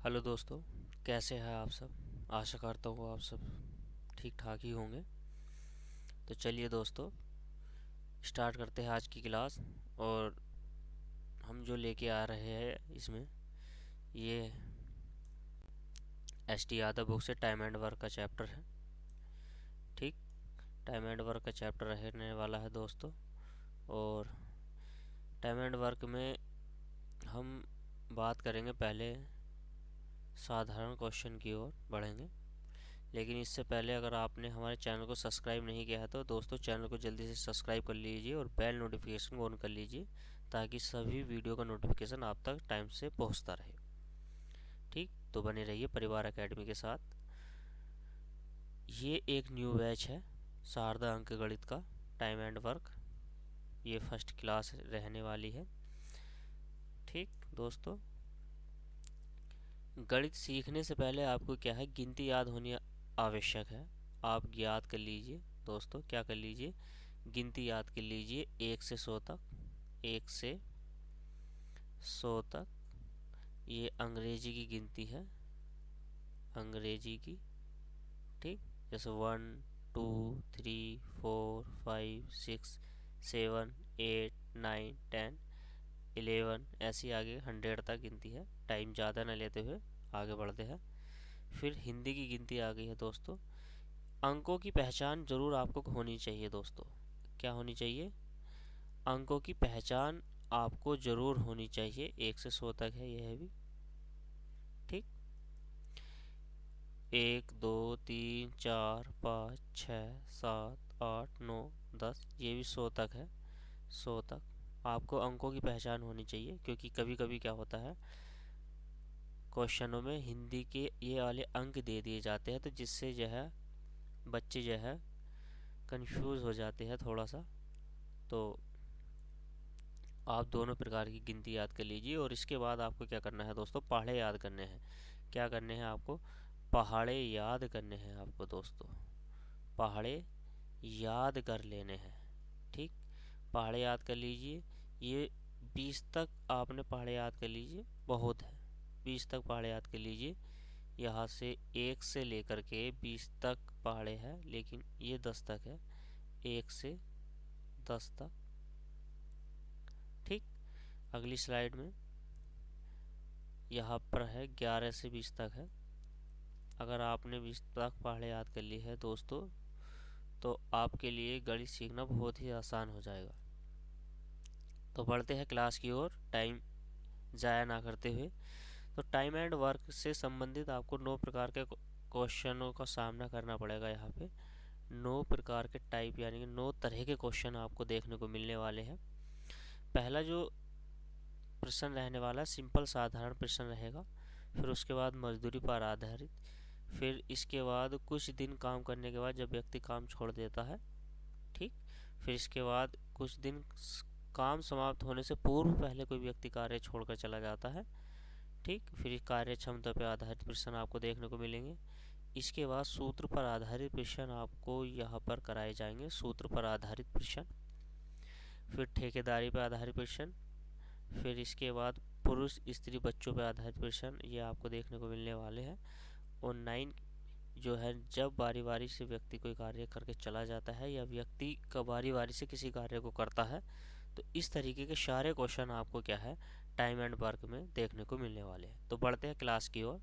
Hello दोस्तों, कैसे हैं आप सब। आशा करता हूँ आप सब ठीक ठाक ही होंगे। तो चलिए दोस्तों, स्टार्ट करते हैं आज की क्लास। और हम जो लेके आ रहे हैं इसमें ये एस टी यादव बुक से टाइम एंड वर्क का चैप्टर है। ठीक, टाइम एंड वर्क का चैप्टर रहने वाला है दोस्तों। और टाइम एंड वर्क में हम बात करेंगे, पहले साधारण क्वेश्चन की ओर बढ़ेंगे। लेकिन इससे पहले अगर आपने हमारे चैनल को सब्सक्राइब नहीं किया है तो दोस्तों चैनल को जल्दी से सब्सक्राइब कर लीजिए और बेल नोटिफिकेशन को ऑन कर लीजिए, ताकि सभी वीडियो का नोटिफिकेशन आप तक टाइम से पहुंचता रहे। ठीक, तो बने रहिए परिवार एकेडमी के साथ। ये एक न्यू बैच है शारदा अंक गणित का टाइम एंड वर्क। ये फर्स्ट क्लास रहने वाली है। ठीक दोस्तों, गणित सीखने से पहले आपको क्या है, गिनती याद होनी आवश्यक है। आप याद कर लीजिए दोस्तों, क्या कर लीजिए, गिनती याद कर लीजिए 1 से 100 तक। 1 से 100 तक ये अंग्रेजी की गिनती है, अंग्रेजी की। ठीक, जैसे 1 2 3 4 5 6 7 8 9 10 11, ऐसी आगे 100 तक गिनती है। टाइम ज़्यादा न लेते हुए आगे बढ़ते हैं। फिर हिंदी की गिनती आ गई है दोस्तों। अंकों की पहचान जरूर आपको होनी चाहिए दोस्तों। क्या होनी चाहिए, अंकों की पहचान आपको जरूर होनी चाहिए। 1 से 100 तक है यह भी। ठीक, 1 2 3 4 5 6 7 8 9 10, ये भी 100 तक है। 100 तक आपको अंकों की पहचान होनी चाहिए, क्योंकि कभी कभी क्या होता है, क्वेश्चनों में हिंदी के ये वाले अंक दे दिए जाते हैं, तो जिससे जो है बच्चे जो है कंफ्यूज हो जाते हैं थोड़ा सा। तो आप दोनों प्रकार की गिनती याद कर लीजिए। और इसके बाद आपको क्या करना है दोस्तों, पहाड़े याद करने हैं। क्या करने हैं आपको, पहाड़े याद करने हैं आपको दोस्तों। पहाड़े याद कर लेने हैं। ठीक, पहाड़े याद कर लीजिए। ये 20 तक आपने पहाड़े याद कर लीजिए, बहुत है। 20 तक पहाड़े याद कर लीजिए। यहाँ से 1 से लेकर के 20 तक पहाड़े हैं, लेकिन ये 10 तक है। 1 से 10 तक। ठीक, अगली स्लाइड में यहाँ पर है 11 से 20 तक है। अगर आपने 20 तक पहाड़े याद कर ली है दोस्तों, तो आपके लिए गणित सीखना बहुत ही आसान हो जाएगा। तो बढ़ते हैं क्लास की ओर, टाइम ज़ाया ना करते हुए। तो टाइम एंड वर्क से संबंधित आपको 9 प्रकार के क्वेश्चनों का सामना करना पड़ेगा। यहाँ पे 9 प्रकार के टाइप, यानी कि 9 तरह के क्वेश्चन आपको देखने को मिलने वाले हैं। पहला जो प्रश्न रहने वाला है, सिंपल साधारण प्रश्न रहेगा। फिर उसके बाद मजदूरी पर आधारित। फिर इसके बाद कुछ दिन काम करने के बाद जब व्यक्ति काम छोड़ देता है। ठीक, फिर इसके बाद कुछ दिन काम समाप्त होने से पूर्व पहले कोई व्यक्ति कार्य छोड़कर चला जाता है। ठीक, फिर कार्य क्षमता पर आधारित प्रश्न आपको देखने को मिलेंगे। इसके बाद सूत्र पर आधारित प्रश्न आपको यहाँ पर कराए जाएंगे, सूत्र पर आधारित प्रश्न। फिर ठेकेदारी पर आधारित प्रश्न। फिर इसके बाद पुरुष स्त्री बच्चों पर आधारित प्रश्न, ये आपको देखने को मिलने वाले हैं। और 9 जो है, जब बारी बारी से व्यक्ति कोई कार्य करके चला जाता है या व्यक्ति का बारी बारी से किसी कार्य को करता है, तो इस तरीके के सारे क्वेश्चन आपको क्या है, टाइम एंड वर्क में देखने को मिलने वाले हैं। तो बढ़ते हैं क्लास की ओर,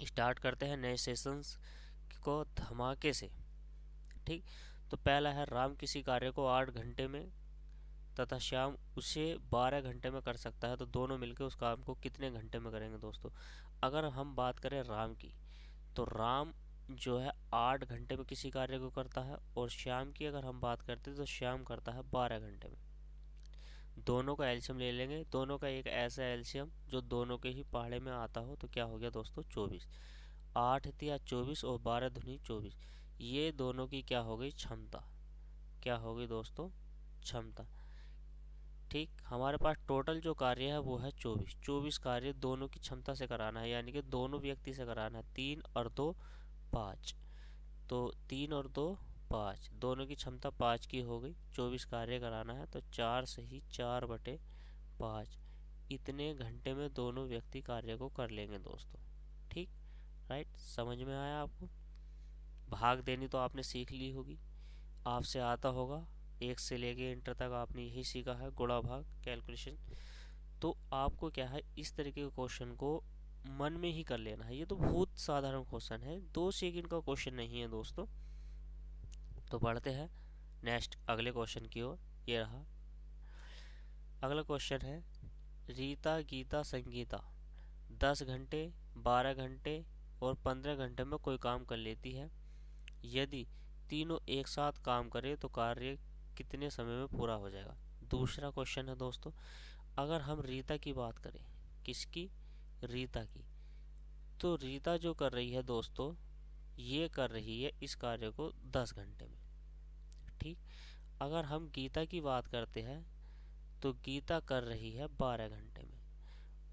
स्टार्ट करते हैं नए सेशंस को धमाके से। ठीक, तो पहला है, राम किसी कार्य को 8 घंटे में तथा श्याम उसे 12 घंटे में कर सकता है, तो दोनों मिलकर उस काम को कितने घंटे में करेंगे दोस्तों। अगर हम बात करें राम की, तो राम जो है 8 घंटे में किसी कार्य को करता है, और श्याम की अगर हम बात करते हैं तो श्याम करता है 12 घंटे में। दोनों का एल्शियम ले लेंगे, दोनों का एक ऐसा एल्शियम जो दोनों के ही पहाड़े में आता हो, तो क्या हो गया दोस्तों, 24। 8 तिया 24 और 12 दूनी 24, ये दोनों की क्या हो गई, क्षमता। क्या हो गई दोस्तों, क्षमता। ठीक, हमारे पास टोटल जो कार्य है वो है 24। 24 कार्य दोनों की क्षमता से कराना है, यानी कि दोनों व्यक्ति से कराना है। 3 और 2 5, तो 3 और 2 5, दोनों की क्षमता 5 की हो गई। 24 कार्य कराना है, तो 4 से ही 4/5 इतने घंटे में दोनों व्यक्ति कार्य को कर लेंगे दोस्तों। ठीक, राइट, समझ में आया आपको? भाग देनी तो आपने सीख ली होगी, आपसे आता होगा, 1 से लेके इंटर तक आपने यही सीखा है, गुणा भाग कैलकुलेशन। तो आपको क्या है, इस तरीके के क्वेश्चन को मन में ही कर लेना है। ये तो बहुत साधारण क्वेश्चन है, 2 सेकंड का क्वेश्चन नहीं है दोस्तों। तो बढ़ते हैं नेक्स्ट अगले क्वेश्चन की ओर। ये रहा अगला क्वेश्चन है, रीता गीता संगीता 10 घंटे, 12 घंटे और 15 घंटे में कोई काम कर लेती है। यदि तीनों एक साथ काम करें तो कार्य कितने समय में पूरा हो जाएगा? दूसरा क्वेश्चन है दोस्तों, अगर हम रीता की बात करें, किसकी? रीता की। तो रीता जो कर रही है दोस्तों, ये कर रही है इस कार्य को 10 घंटे में। ठीक, अगर हम गीता की बात करते हैं तो गीता कर रही है 12 घंटे में।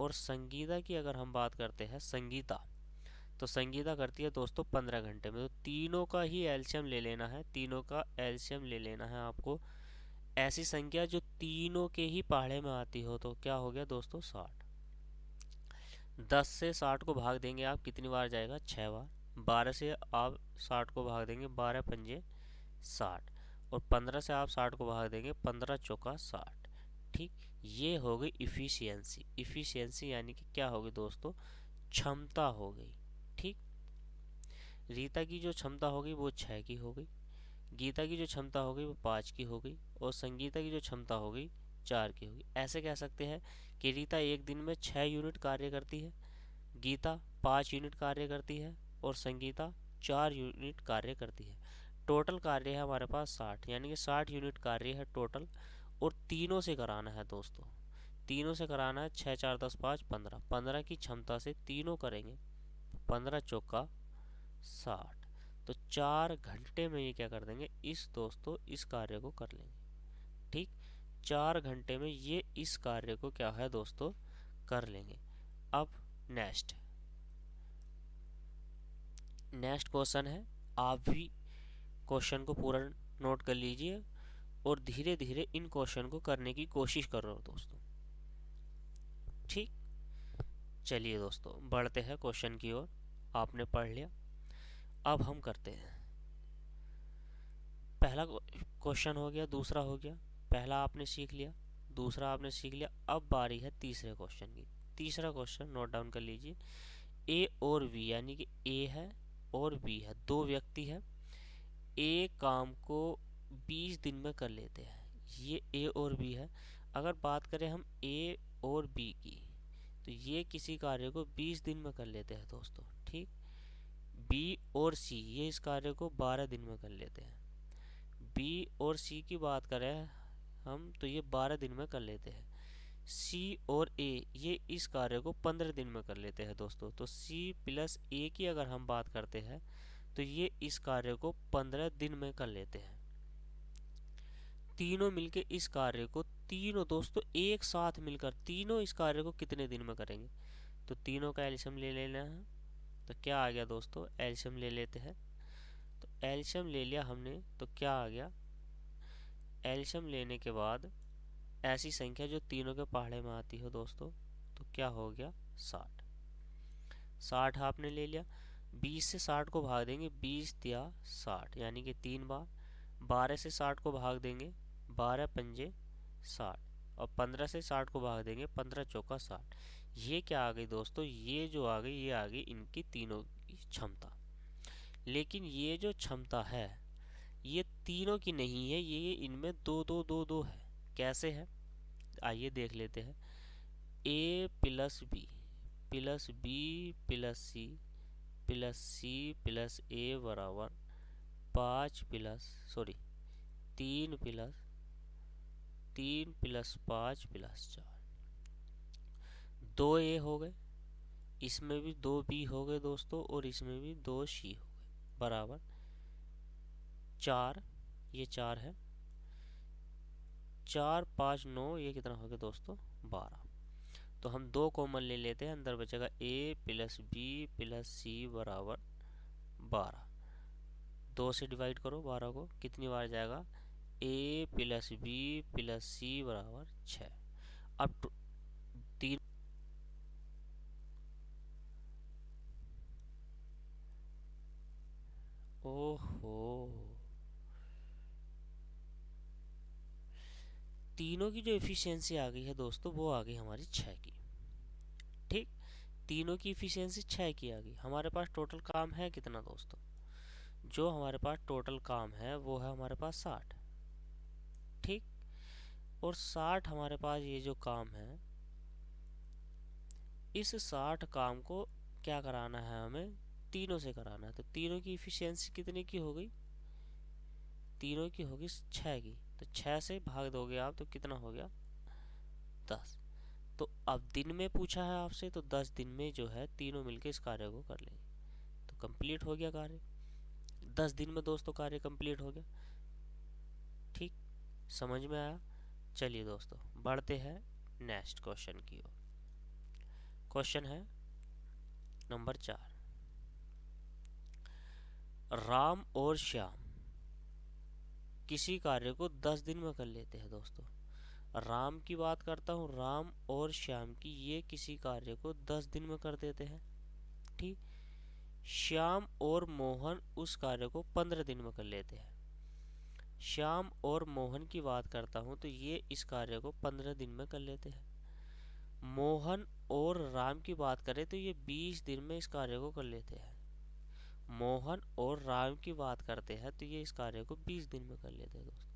और संगीता की अगर हम बात करते हैं, संगीता, तो संगीता करती है दोस्तों 15 घंटे में। तो तीनों का ही एलसीएम ले लेना है, तीनों का एलसीएम ले लेना है आपको। ऐसी संख्या जो तीनों के ही पहाड़े में आती हो, तो क्या हो गया दोस्तों? 60। 10 से 60 को भाग देंगे आप, कितनी बार जाएगा? 6 बार। 12 से आप 60 को भाग देंगे, 12 पंजे 60। और 15 से आप 60 को भाग देंगे, 15 चौका 60। ठीक, ये हो गई इफ़िशियंसी। इफ़िशियंसी यानी कि क्या होगी दोस्तों? क्षमता हो गई। ठीक, रीता की जो क्षमता होगी वो 6 की हो गई, गीता की जो क्षमता होगी वो 5 की हो गई, और संगीता की जो क्षमता होगी 4 की होगी। ऐसे कह सकते हैं कि रीता एक दिन में 6 यूनिट कार्य करती है, गीता 5 यूनिट कार्य करती है, और संगीता 4 यूनिट कार्य करती है। टोटल कार्य है हमारे पास 60, यानी कि 60 यूनिट कार्य है टोटल। और तीनों से कराना है दोस्तों, तीनों से कराना है। 6 4 10 5 15, 15 की क्षमता से तीनों करेंगे, 15 चौका 60। तो 4 घंटे में ये क्या कर देंगे, इस दोस्तों इस कार्य को कर लेंगे। ठीक, 4 घंटे में ये इस कार्य को क्या है दोस्तों, कर लेंगे। अब नेक्स्ट क्वेश्चन है, आप भी क्वेश्चन को पूरा नोट कर लीजिए और धीरे धीरे इन क्वेश्चन को करने की कोशिश करो दोस्तों। ठीक, चलिए दोस्तों बढ़ते हैं क्वेश्चन की ओर। आपने पढ़ लिया, अब हम करते हैं। पहला क्वेश्चन हो गया, दूसरा हो गया। पहला आपने सीख लिया, दूसरा आपने सीख लिया। अब बारी है तीसरे क्वेश्चन की। तीसरा क्वेश्चन नोट डाउन कर लीजिए। ए और बी, यानी कि ए है और बी है, दो व्यक्ति है। ए काम को 20 दिन में कर लेते हैं। ये ए और बी है। अगर बात करें हम ए और बी की, तो ये किसी कार्य को 20 दिन में कर लेते हैं दोस्तों। ठीक, बी और सी, ये इस कार्य को 12 दिन में कर लेते हैं। बी और सी की बात करें हम, तो ये 12 दिन में कर लेते हैं। सी और ए, ये इस कार्य को 15 दिन में कर लेते हैं दोस्तों। तो सी प्लस ए की अगर हम बात करते हैं, तो ये इस कार्य को 15 दिन में कर लेते हैं। तीनों मिलके इस कार्य को, तीनों दोस्तों एक साथ मिलकर तीनों इस कार्य को कितने दिन में करेंगे? तो तीनों का एल्शियम ले लेना है। तो क्या आ गया दोस्तों, एल्शियम ले लेते हैं। तो एल्शियम ले लिया हमने, तो क्या आ गया, एल्शियम लेने के बाद ऐसी संख्या जो तीनों के पहाड़े में आती हो दोस्तों, तो क्या हो गया, 60। 60 आपने ले लिया। 20 से 60 को भाग देंगे, 20 या 60, यानी कि 3 बार। 12 से 60 को भाग देंगे, 12 पंजे 60। और 15 से 60 को भाग देंगे, 15 चौका 60। ये क्या आ गई दोस्तों, ये जो आ गई, ये आ गई इनकी तीनों की क्षमता। लेकिन ये जो क्षमता है ये तीनों की नहीं है, ये इनमें दो दो दो दो है। कैसे है, आइए देख लेते हैं। A plus B plus B plus C plus C plus A बराबर 5 प्लस 3 प्लस 5 प्लस 4। 2 ए हो गए, इसमें भी 2 बी हो गए दोस्तों, और इसमें भी 2 सी हो गए, बराबर 4। ये 4 है, 4 5 9, ये कितना हो गया दोस्तों, 12। तो हम 2 कॉमन ले लेते हैं, अंदर बचेगा ए प्लस बी प्लस सी बराबर 12। 2 से डिवाइड करो 12 को, कितनी बार जाएगा, ए प्लस बी प्लस सी बराबर 6। अब तीन ओहो, तीनों की जो एफिशिएंसी आ गई है दोस्तों वो आ गई हमारी 6 की। ठीक, तीनों की एफिशिएंसी 6 की आ गई। हमारे पास टोटल काम है कितना दोस्तों? जो हमारे पास टोटल काम है वो है हमारे पास 60। ठीक, और 60 हमारे पास ये जो काम है, इस 60 काम को क्या कराना है हमें? तीनों से कराना है। तो तीनों की इफिशियंसी कितने की हो गई? तीनों की होगी 6 की। तो 6 से भाग दोगे आप तो कितना हो गया? 10। तो अब दिन में पूछा है आपसे, तो 10 दिन में जो है तीनों मिलकर इस कार्य को कर लेंगे तो कंप्लीट हो गया कार्य। 10 दिन में दोस्तों कार्य कंप्लीट हो गया। ठीक, समझ में आया? चलिए दोस्तों बढ़ते हैं नेक्स्ट क्वेश्चन की ओर। क्वेश्चन है नंबर 4। राम और श्याम किसी कार्य को 10 दिन में कर लेते हैं दोस्तों। राम की बात करता हूँ, राम और श्याम की ये किसी कार्य को 10 दिन में कर देते हैं। ठीक, श्याम और मोहन उस कार्य को 15 दिन में कर लेते हैं। श्याम और मोहन की बात करता हूँ तो ये इस कार्य को 15 दिन में कर लेते हैं। मोहन और राम की बात करें तो ये 20 दिन में इस कार्य को कर लेते हैं। मोहन और राम की बात करते हैं तो ये इस कार्य को 20 दिन में कर लेते हैं दोस्तों।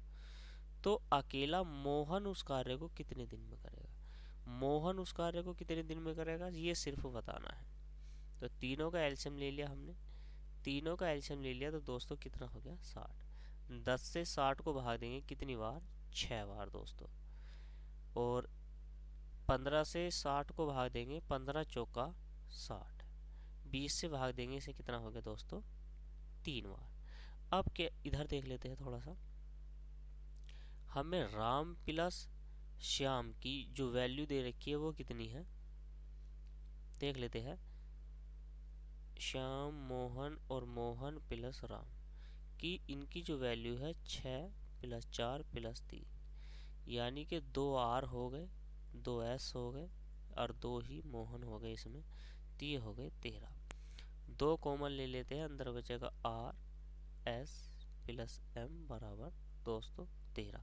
तो अकेला मोहन उस कार्य को कितने दिन में करेगा? मोहन उस कार्य को कितने दिन में करेगा ये सिर्फ बताना है। तो तीनों का एलसीएम ले लिया हमने। तीनों का एलसीएम ले लिया तो दोस्तों कितना हो गया? 60। 10 से 60 को भाग देंगे कितनी बार? 6 बार दोस्तों। और 15 से 60 को भाग देंगे 15 चौका 60। 20 से भाग देंगे इसे कितना हो गया दोस्तों? 3 बार। अब क्या, इधर देख लेते हैं थोड़ा सा। हमें राम प्लस श्याम की जो वैल्यू दे रखी है वो कितनी है देख लेते हैं। श्याम, मोहन और मोहन प्लस राम की इनकी जो वैल्यू है 6 प्लस 4 प्लस 3, यानी कि 2 आर हो गए, 2 एस हो गए और 2 ही मोहन हो गए इसमें। तो ये हो गए 13। 2 कॉमन ले लेते हैं, अंदर बचेगा आर एस प्लस एम बराबर दोस्तों 13।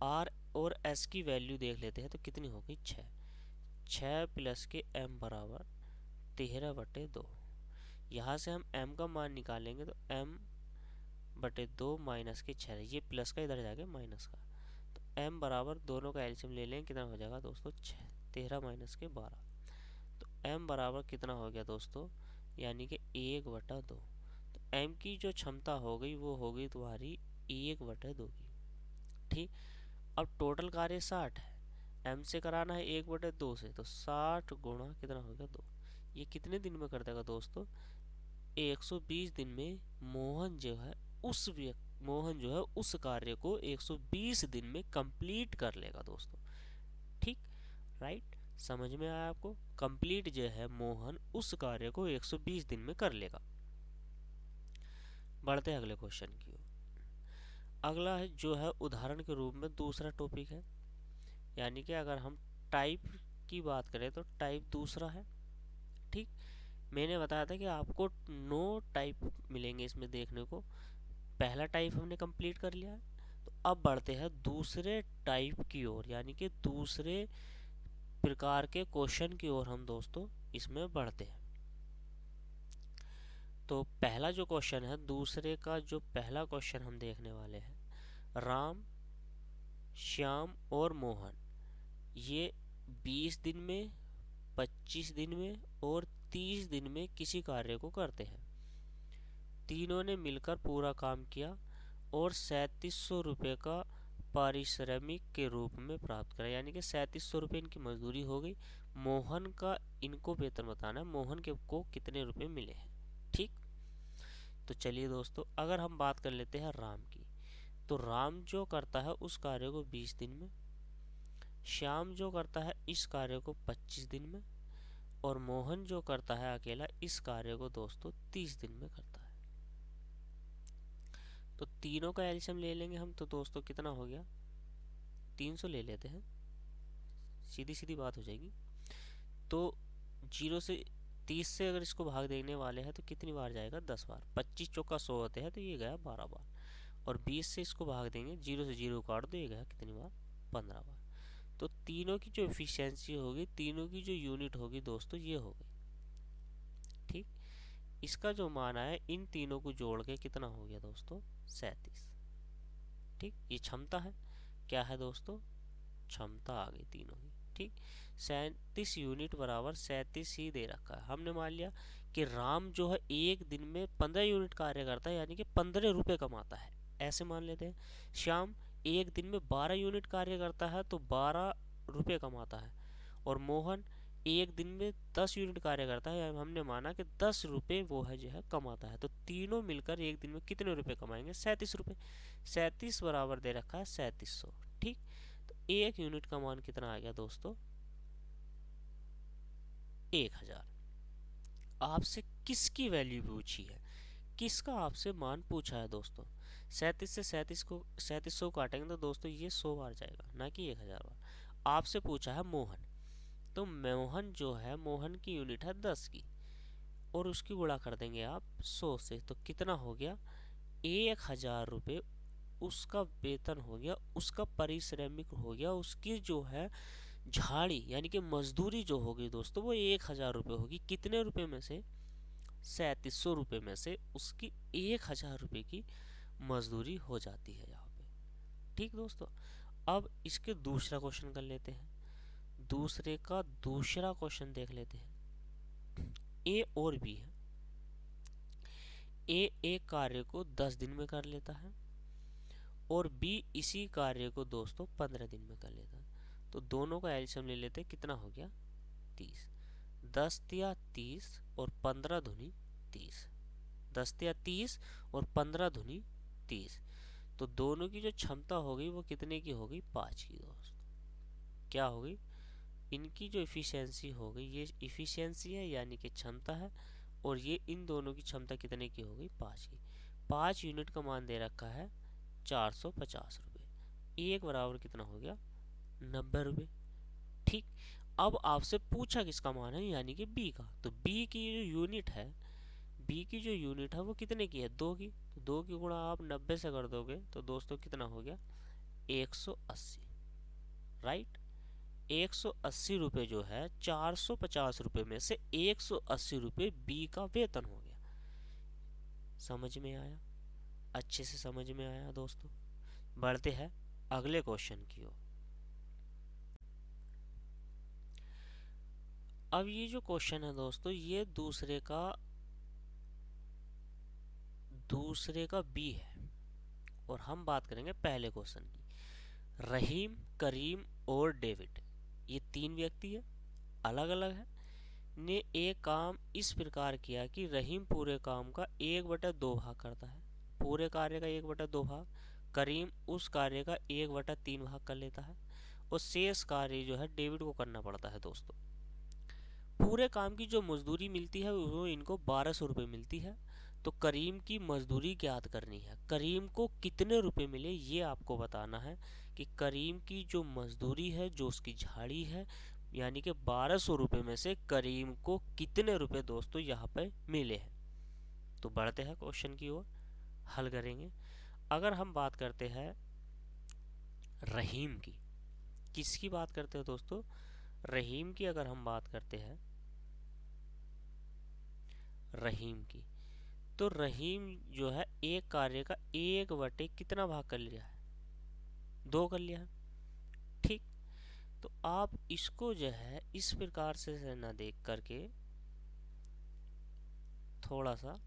आर और एस की वैल्यू देख लेते हैं तो कितनी होगी? 6। 6 प्लस के एम बराबर 13/2। यहाँ से हम m का मान निकालेंगे तो m/2 माइनस के 6, ये प्लस का इधर जाके माइनस का। तो m बराबर दोनों का एलसीएम ले लें, कितना हो जाएगा दोस्तों? 6। 13 माइनस के 12। तो m बराबर कितना हो गया दोस्तों? यानी कि 1/2। तो m की जो क्षमता हो गई वो हो गई तुम्हारी 1/2 की। ठीक, अब टोटल कार्य 60 है, m से कराना है 1/2 से, तो 60 गुणा कितना हो गया? 2। ये कितने दिन में कर देगा दोस्तों? 120 दिन में मोहन जो है उस कार्य को 120 दिन में कंप्लीट कर लेगा दोस्तों। ठीक, राइट, समझ में आया आपको? कंप्लीट जो है मोहन उस कार्य को 120 दिन में कर लेगा। बढ़ते हैं अगले क्वेश्चन की ओर। अगला है जो है उदाहरण के रूप में दूसरा टॉपिक है, यानी कि अगर हम टाइप की बात करें तो टाइप दूसरा है। ठीक, मैंने बताया था कि आपको 9 टाइप मिलेंगे इसमें देखने को। पहला टाइप हमने कंप्लीट कर लिया है, तो अब बढ़ते हैं दूसरे टाइप की ओर, यानी कि दूसरे प्रकार के क्वेश्चन की ओर हम दोस्तों इसमें बढ़ते हैं। तो पहला जो क्वेश्चन है, दूसरे का जो पहला क्वेश्चन हम देखने वाले हैं, राम, श्याम और मोहन ये 20 दिन में, 25 दिन में और 30 दिन में किसी कार्य को करते हैं। तीनों ने मिलकर पूरा काम किया और 3700 रुपये का पारिश्रमिक के रूप में प्राप्त करा, यानी कि 3700 रुपये इनकी मजदूरी हो गई। मोहन का इनको वेतन बताना है, मोहन के को कितने रुपए मिले हैं। ठीक, तो चलिए दोस्तों अगर हम बात कर लेते हैं राम की, तो राम जो करता है उस कार्य को 20 दिन में, श्याम जो करता है इस कार्य को 25 दिन में, और मोहन जो करता है अकेला इस कार्य को दोस्तों 30 दिन में करता है। तो तीनों का एलसीएम ले लेंगे हम, तो दोस्तों कितना हो गया? 300 ले लेते हैं, सीधी सीधी बात हो जाएगी। तो 0 से 30 से अगर इसको भाग देने वाले हैं तो कितनी बार जाएगा? 10 बार। 25 चौका 100 होते हैं तो ये गया 12 बार। और 20 से इसको भाग देंगे, 0 से 0 काट दो, ये गया कितनी बार? 15 बार। तो तीनों की जो एफिशिएंसी होगी, तीनों की जो यूनिट होगी दोस्तों, ये हो गई। ठीक, इसका जो मान आया इन तीनों को जोड़ के कितना हो गया दोस्तों? 37। ठीक, ये क्षमता है। क्या है दोस्तों? क्षमता आ गई तीनों की। ठीक, 37 यूनिट बराबर 37 ही दे रखा है। हमने मान लिया कि राम जो है एक दिन में 15 यूनिट कार्य करता है, यानी कि 15 रुपये कमाता है, ऐसे मान लेते हैं। श्याम एक दिन में 12 यूनिट कार्य करता है तो 12 रुपये कमाता है। और मोहन एक दिन में 10 यूनिट कार्य करता है, हमने माना कि 10 रुपये वो है जो है कमाता है। तो तीनों मिलकर एक दिन में कितने रुपए कमाएंगे? 37 रुपये। 37 बराबर दे रखा है 3700। ठीक, तो एक यूनिट का मान कितना आ गया दोस्तों? 1000। आपसे किसकी वैल्यू पूछी है? किसका आपसे मान पूछा है दोस्तों? 37 से 3700 काटेंगे तो दोस्तों ये 100 बार जाएगा, ना कि 1000 बार। आपसे पूछा है मोहन, तो मोहन जो है, मोहन की यूनिट है 10 की, और उसकी गुणा कर देंगे आप 100 से, तो कितना हो गया? 1000 रुपये उसका वेतन हो गया, उसका पारिश्रमिक हो गया, उसकी जो है झाड़ी यानी कि मजदूरी जो होगी दोस्तों वो 1000 रुपये होगी। कितने रुपए में से? 3700 रुपये में से उसकी 1000 रुपये की मजदूरी हो जाती है यहाँ पे। ठीक दोस्तों, अब इसके दूसरा क्वेश्चन कर लेते हैं। दूसरे का दूसरा क्वेश्चन देख लेते हैं। ए और बी है। ए एक कार्य को 10 दिन में कर लेता है और बी इसी कार्य को दोस्तों 15 दिन में कर लेता है। तो दोनों का एलसीएम ले लेते हैं, कितना हो गया? 30। 10 तिया 30 और 15 धुनी 30। 10 तिया 30 और 15 धुनी 30। तो दोनों की जो क्षमता हो गई वो कितने की हो गई? 5 की दोस्तों। क्या हो गई? इनकी जो इफिशियंसी हो गई, ये इफिशियंसी है यानी कि क्षमता है, और ये इन दोनों की क्षमता कितने की हो गई? 5 की। 5 यूनिट का मान दे रखा है 450 रुपये। एक बराबर कितना हो गया? 90 रुपये। ठीक, अब आपसे पूछा किसका मान है, यानी कि बी का। तो बी की जो यूनिट है, बी की जो यूनिट है वो कितने की है? 2 की। तो 2 की गुणा आप 90 से कर दोगे तो दोस्तों कितना हो गया? 180। राइट, 180 रुपये जो है, 450 रुपये में से 180 रुपये बी का वेतन हो गया। समझ में आया? अच्छे से समझ में आया दोस्तों। बढ़ते हैं अगले क्वेश्चन की ओर। अब ये जो क्वेश्चन है दोस्तों, ये दूसरे का बी है, और हम बात करेंगे पहले क्वेश्चन की। रहीम, करीम और डेविड, ये 3 व्यक्ति है, अलग अलग है, ने एक काम इस प्रकार किया कि रहीम पूरे काम का 1/2 भाग करता है, पूरे कार्य का 1/2 भाग। करीम उस कार्य का 1/3 भाग कर लेता है, और शेष कार्य जो है डेविड को करना पड़ता है दोस्तों। पूरे काम की जो मजदूरी मिलती है वो इनको 1200 रुपये मिलती है। तो करीम की मजदूरी ज्ञात करनी है। करीम को कितने रुपए मिले ये आपको बताना है, कि करीम की जो मजदूरी है, जो उसकी झाड़ी है, यानी कि 1200 रुपये में से करीम को कितने रुपए दोस्तों यहाँ पे मिले हैं। तो बढ़ते हैं क्वेश्चन की ओर, हल करेंगे। अगर हम बात करते हैं रहीम की, किसकी बात करते हैं दोस्तों? रहीम की अगर हम बात करते हैं रहीम की, तो रहीम जो है एक कार्य का 1/, कितना भाग कर लिया है? 2 कर लिया है। ठीक, तो आप इसको जो है इस प्रकार से ना देख करके थोड़ा सा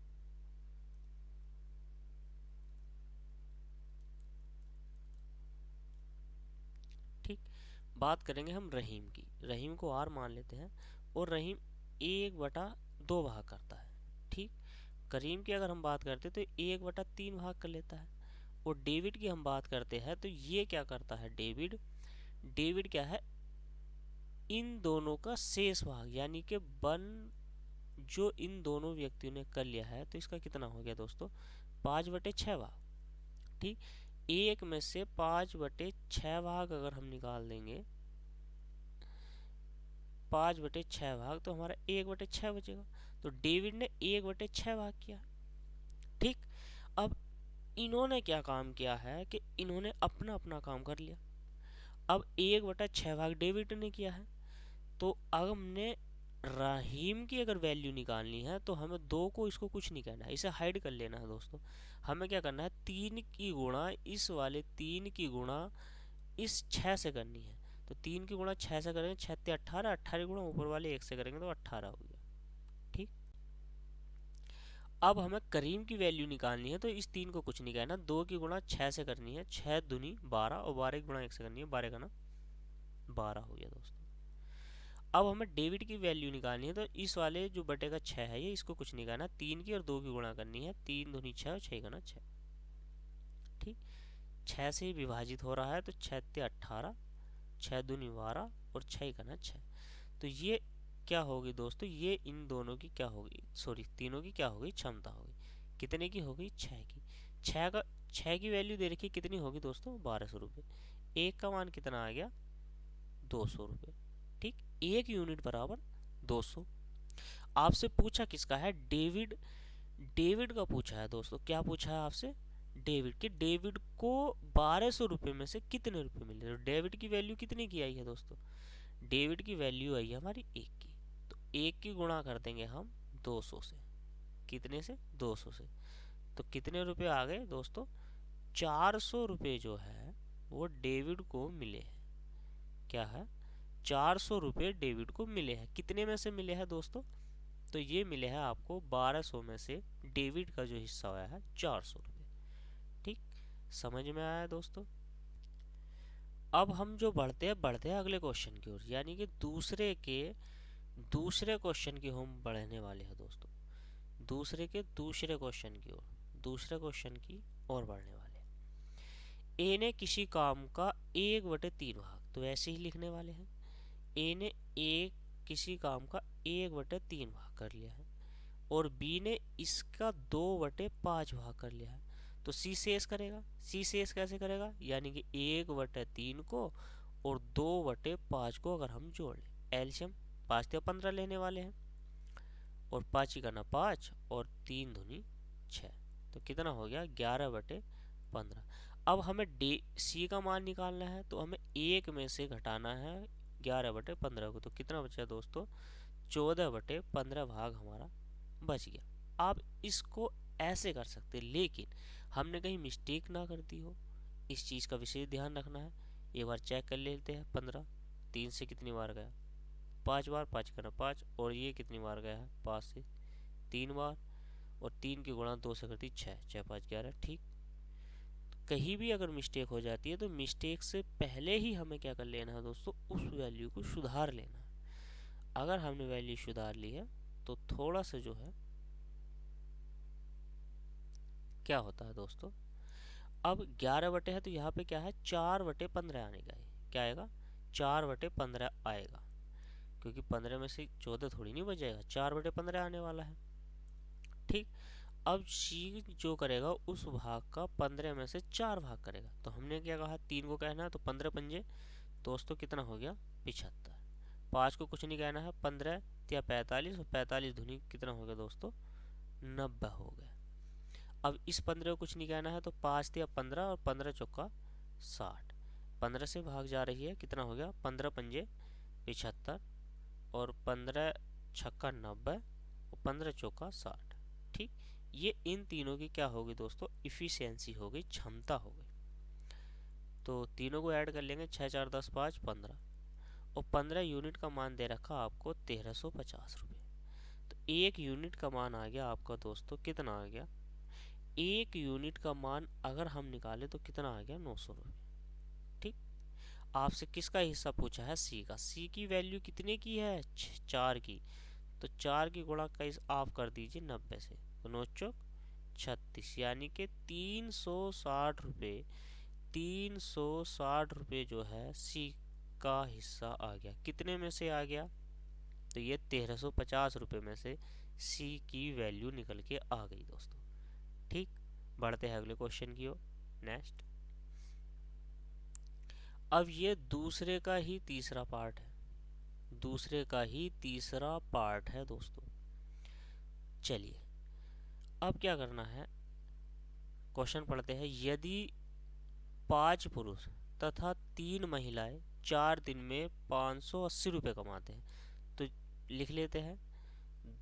ठीक बात करेंगे हम रहीम की। रहीम को आर मान लेते हैं, और रहीम 1/2 भाग करता है। ठीक, करीम की अगर हम बात करते हैं तो 1/3 भाग कर लेता है। और डेविड की हम बात करते हैं तो ये क्या करता है? डेविड डेविड क्या है? इन दोनों का शेष भाग, यानी कि जो इन दोनों व्यक्तियों ने कर लिया है, तो इसका कितना हो गया दोस्तों? 5/6 भाग। ठीक, एक में से 5/6 भाग अगर हम निकाल देंगे, 5/6 भाग, तो हमारा 1/6 बचेगा। तो डेविड ने 1/6 भाग किया। ठीक, अब इन्होंने क्या काम किया है कि इन्होंने अपना अपना काम कर लिया। अब 1/6 भाग डेविड ने किया है, तो अब हमने रहीम की अगर वैल्यू निकालनी है तो हमें 2 को इसको कुछ नहीं कहना है, इसे हाइड कर लेना है दोस्तों। हमें क्या करना है, 3 की गुणा इस वाले 3 की गुणा इस 6 से करनी है। तो 3 की गुणा 6 से करेंगे, 6 ते 18, 18 गुणा ऊपर वाले 1 से करेंगे तो 18 हो गया। ठीक, अब हमें करीम की वैल्यू निकालनी है, तो इस 3 को कुछ नहीं कहना, 2 की गुणा 6 से करनी है, 6 दूनी 12 और 12 की गुणा 1 से करनी है, 12 का ना 12 हो गया दोस्तों। अब हमें डेविड की वैल्यू निकालनी है, तो इस वाले जो बटे का 6 है ये इसको कुछ नहीं करना, 3 की और 2 की गुणा करनी है, 3 दूनी 6 और 6 का ना 6। ठीक, 6 से विभाजित हो रहा है तो 6 ते 18, 6 दूनी 12 और 6 का ना 6। तो ये क्या होगी दोस्तों, ये इन दोनों की क्या होगी, सॉरी तीनों की क्या होगी, क्षमता होगी। कितने की होगी, 6 की। 6 की वैल्यू दे रखी कितनी होगी दोस्तों, 1200 रुपये। एक का मान कितना आ गया, 200 रुपये। ठीक, 1 यूनिट बराबर 200। आपसे पूछा किसका है, डेविड, डेविड का पूछा है दोस्तों। क्या पूछा है आपसे, डेविड के, डेविड को 1200 रुपये में से कितने रुपए मिले। तो डेविड की वैल्यू कितने की आई है दोस्तों, डेविड की वैल्यू आई है हमारी 1 की। तो 1 की गुणा कर देंगे हम 200 से, कितने से, 200 से। तो कितने रुपए आ गए दोस्तों, 400 रुपये जो है वो डेविड को मिले हैं। क्या है, 400 रुपये डेविड को मिले हैं। कितने में से मिले हैं दोस्तों, तो ये मिले हैं आपको 1200 में से डेविड का जो हिस्सा हुआ है 400 रुपये। ठीक, समझ में आया दोस्तों। अब हम जो बढ़ते हैं अगले क्वेश्चन की ओर, यानी कि दूसरे क्वेश्चन की हम बढ़ने वाले हैं दोस्तों। दूसरे क्वेश्चन की ओर, दूसरे क्वेश्चन की ओर बढ़ने वाले हैं। ए ने किसी काम का 1/3 भाग, तो ऐसे ही लिखने वाले हैं। ए ने किसी काम का 1/3 भाग कर लिया है और बी ने इसका 2/5 भाग कर लिया है। तो सी शेष करेगा। सी शेष कैसे करेगा, यानी कि 1/3 को और 2/5 को अगर हम जोड़ लें, एलसीएम 5 या 15 लेने वाले हैं, और 5 का ना 5 और 3 दूनी 6, तो कितना हो गया, 11/15। अब हमें सी का मान निकालना है, तो हमें 1 में से घटाना है 11/15 को। तो कितना बचा दोस्तों, 14/15 भाग हमारा बच गया। आप इसको ऐसे कर सकते, लेकिन हमने कहीं मिस्टेक ना कर दी हो, इस चीज़ का विशेष ध्यान रखना है। एक बार चेक कर लेते हैं, 15 3 से कितनी बार गया, 5 बार, 5 करना 5, और ये कितनी बार गया है, 5 से 3 बार, और 3 की गुणा 2 से करती 6, 6 5 11। ठीक, कहीं भी अगर मिस्टेक हो जाती है तो मिस्टेक से पहले ही हमें क्या कर लेना है दोस्तों, उस वैल्यू को सुधार लेना है। अगर हमने वैल्यू सुधार ली है तो थोड़ा सा जो है क्या होता है दोस्तों, अब 11 है तो यहाँ पे क्या है, 4/15 आने का है। क्या आएगा, 4/15 आएगा, क्योंकि 15 में से 14 थोड़ी नहीं बच जाएगा, 4/15 आने वाला है। ठीक, अब सी जो करेगा उस भाग का 15 में से 4 भाग करेगा। तो हमने क्या कहा, 3 को कहना है, तो 15 पंजे दोस्तों कितना हो गया, 75। 5 को कुछ नहीं कहना है, 15 या 45, और 45 धुनी कितना हो गया दोस्तों, 90 हो गया। अब इस 15 को कुछ नहीं कहना है, तो 5 या 15 और 15 चौका 60, 15 से भाग जा रही है, कितना हो गया, 15 पंजे 75 और 15 छक्का 90 और 15 चौका 60। ठीक, ये इन तीनों की क्या होगी दोस्तों, इफिशियंसी हो गई, क्षमता हो गई। तो तीनों को ऐड कर लेंगे, 6 4 10 5 15, और 15 यूनिट का मान दे रखा आपको 1350 रुपये। तो 1 यूनिट का मान आ गया आपका दोस्तों, कितना आ गया, 1 यूनिट का मान अगर हम निकाले तो कितना आ गया, 900 रुपये। ठीक, आपसे किसका हिस्सा पूछा है, सी का। सी की वैल्यू कितने की है, 4 की। तो 4 की गुणा का आप कर दीजिए 90 से, तो 9 चौक 36, यानी कि 360 रुपये, 360 रुपये जो है सी का हिस्सा आ गया। कितने में से आ गया, तो ये 1350 रुपये में से सी की वैल्यू निकल के आ गई दोस्तों। ठीक, बढ़ते हैं अगले क्वेश्चन की ओर, नेक्स्ट। अब ये दूसरे का ही तीसरा पार्ट है। दूसरे का ही तीसरा पार्ट है दोस्तों। चलिए अब क्या करना है, क्वेश्चन पढ़ते हैं। यदि 5 पुरुष तथा 3 महिलाएं 4 दिन में 580 रुपये कमाते हैं, तो लिख लेते हैं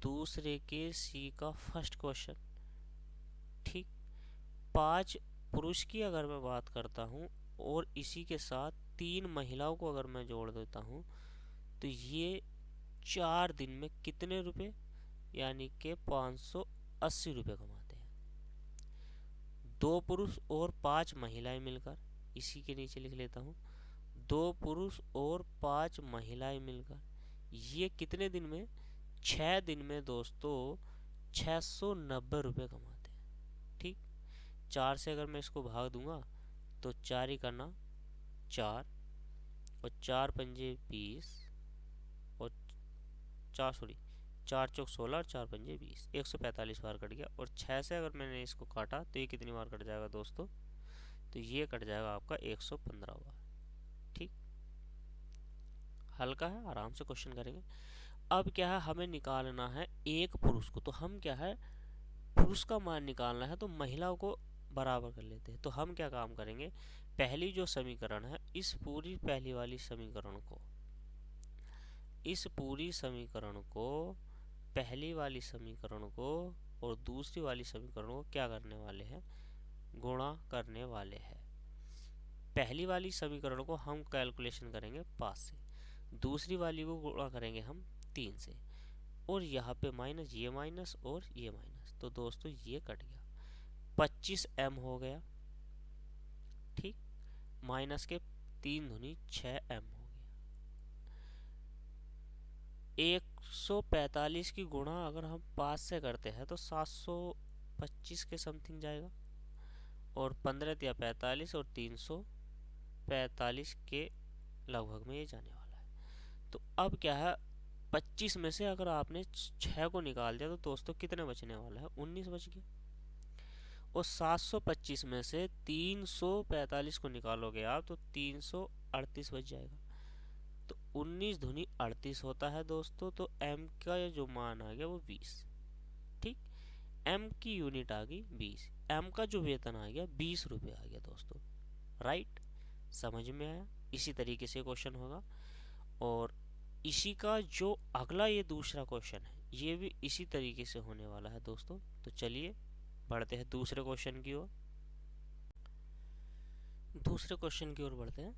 दूसरे के सी का फर्स्ट क्वेश्चन। ठीक, 5 पुरुष की अगर मैं बात करता हूँ और इसी के साथ 3 महिलाओं को अगर मैं जोड़ देता हूँ, तो ये 4 दिन में कितने रुपए, यानी कि 580 रुपये कमाते हैं। 2 पुरुष और 5 महिलाएं मिलकर, इसी के नीचे लिख लेता हूँ 2 पुरुष और 5 महिलाएं मिलकर ये कितने दिन में, 6 दिन में दोस्तों 690 रुपये कमाते हैं। ठीक, 4 से अगर मैं इसको भाग दूंगा तो 4 ही करना 4 और 4 पंजे 20 और 4 चौक 16 और 4 पंजे 20, 145 बार कट गया। और 6 से अगर मैंने इसको काटा तो ये कितनी बार कट जाएगा दोस्तों, तो ये कट जाएगा आपका 115 बार। ठीक, हल्का है, आराम से क्वेश्चन करेंगे। अब क्या है, हमें निकालना है एक पुरुष को, तो हम क्या है, पुरुष का मान निकालना है तो महिलाओं को बराबर कर लेते हैं। तो हम क्या काम करेंगे, पहली जो समीकरण है इस पूरी पहली वाली समीकरण को, इस पूरी समीकरण को, पहली वाली समीकरण को और दूसरी वाली समीकरण को क्या करने वाले हैं, गुणा करने वाले हैं। पहली वाली समीकरण को हम कैलकुलेशन करेंगे 5 से, दूसरी वाली को गुणा करेंगे हम 3 से, और यहाँ पे माइनस, ये माइनस और ये माइनस, तो दोस्तों ये कट गया, 25m हो गया। ठीक, माइनस के 3 दूनी 6m हो गया। 145 की गुणा अगर हम 5 से करते हैं तो 725 के समथिंग जाएगा, और 15 या 45 और 345 के लगभग में ये जाने वाला है। तो अब क्या है, 25 में से अगर आपने 6 को निकाल दिया तो दोस्तों कितने बचने वाला है, 19 बच गया। और 725 में से 345 को निकालोगे आप तो 338 बच जाएगा। तो 19 दूनी 38 होता है दोस्तों। तो m का जो मान आ गया वो 20। ठीक, m की यूनिट आ गई 20, m का जो वेतन आ गया 20 रुपये आ गया दोस्तों। राइट, समझ में आया। इसी तरीके से क्वेश्चन होगा, और इसी का जो अगला ये दूसरा क्वेश्चन है ये भी इसी तरीके से होने वाला है दोस्तों। तो चलिए बढ़ते हैं दूसरे क्वेश्चन की ओर। दूसरे क्वेश्चन की ओर बढ़ते हैं।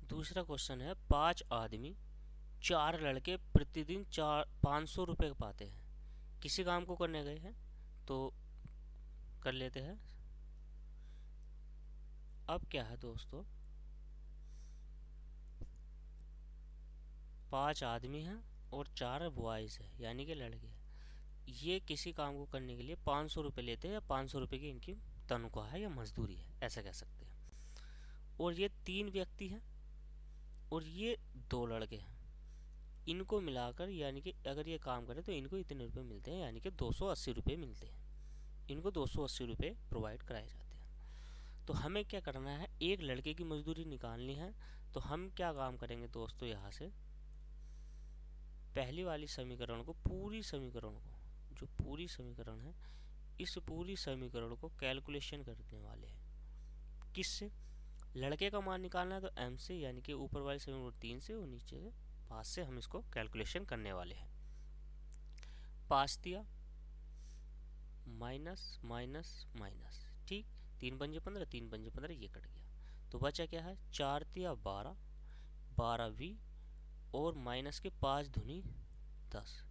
दूसरा क्वेश्चन है, 5 आदमी 4 लड़के प्रतिदिन 500 रुपये पाते हैं, किसी काम को करने गए हैं, तो कर लेते हैं। अब क्या है दोस्तों, 5 आदमी हैं और 4 बॉयज़ है, यानी कि लड़के हैं। ये किसी काम को करने के लिए 500 रुपये लेते हैं, या 500 रुपये की इनकी तनख्वाह है या मजदूरी है, ऐसा कह सकते हैं। और ये 3 व्यक्ति हैं और ये 2 लड़के हैं। इनको मिलाकर यानी कि अगर ये काम करें तो इनको इतने रुपए मिलते हैं, यानी कि 280 रुपये मिलते हैं। इनको 280 रुपये प्रोवाइड कराए जाते हैं। तो हमें क्या करना है, एक लड़के की मजदूरी निकालनी है। तो हम क्या काम करेंगे दोस्तों, यहाँ से पहली वाली समीकरण को, पूरी समीकरण को, जो पूरी समीकरण है इस पूरी समीकरण को कैलकुलेशन करने वाले हैं। किससे, लड़के का मान निकालना है तो m से, यानी कि ऊपर वाली समीकरण 3 से और नीचे से 5 से हम इसको कैलकुलेशन करने वाले हैं। 5 दिया माइनस माइनस माइनस, ठीक, 3 पंजे 15, 3 पंजे 15, ये कट गया। तो बचा क्या है, 4 दिया 12, 12 भी और माइनस के 5 दूनी 10,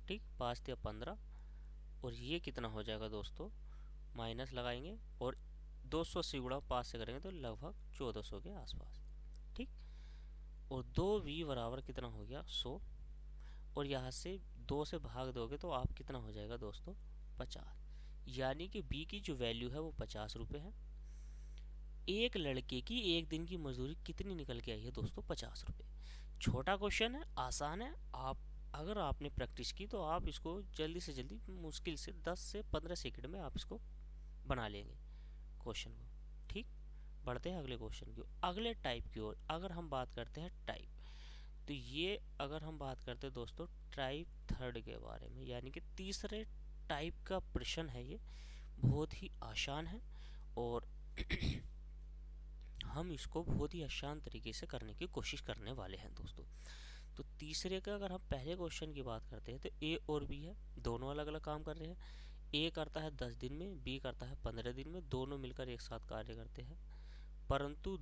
ठीक, 5 दिया 15, और ये कितना हो जाएगा दोस्तों, माइनस लगाएंगे और 280 गुणा 5 से करेंगे तो लगभग 1400 के आसपास। ठीक, और 2v बराबर कितना हो गया, 100, और यहाँ से 2 से भाग दोगे तो आप कितना हो जाएगा दोस्तों, 50, यानी कि b की जो वैल्यू है वो 50 रुपये है। एक लड़के की एक दिन की मजदूरी कितनी निकल के आई है दोस्तों, 50 रुपये। छोटा क्वेश्चन है, आसान है। आप अगर आपने प्रैक्टिस की तो आप इसको जल्दी से जल्दी, मुश्किल से 10 से 15 सेकंड में आप इसको बना लेंगे क्वेश्चन को। ठीक, बढ़ते हैं अगले क्वेश्चन की ओर, अगले टाइप की ओर। अगर हम बात करते हैं टाइप, तो ये अगर हम बात करते हैं दोस्तों टाइप थर्ड के बारे में, यानी कि तीसरे टाइप का प्रश्न है ये, बहुत ही आसान है और हम इसको बहुत ही आसान तरीके से करने की कोशिश करने वाले हैं दोस्तों। तो तीसरे का अगर हम पहले क्वेश्चन की बात करते हैं तो ए और बी है, दोनों अलग अलग काम कर रहे हैं। ए करता है 10 दिन में, बी करता है 15 दिन में, दोनों मिलकर एक साथ कार्य करते हैं। परंतु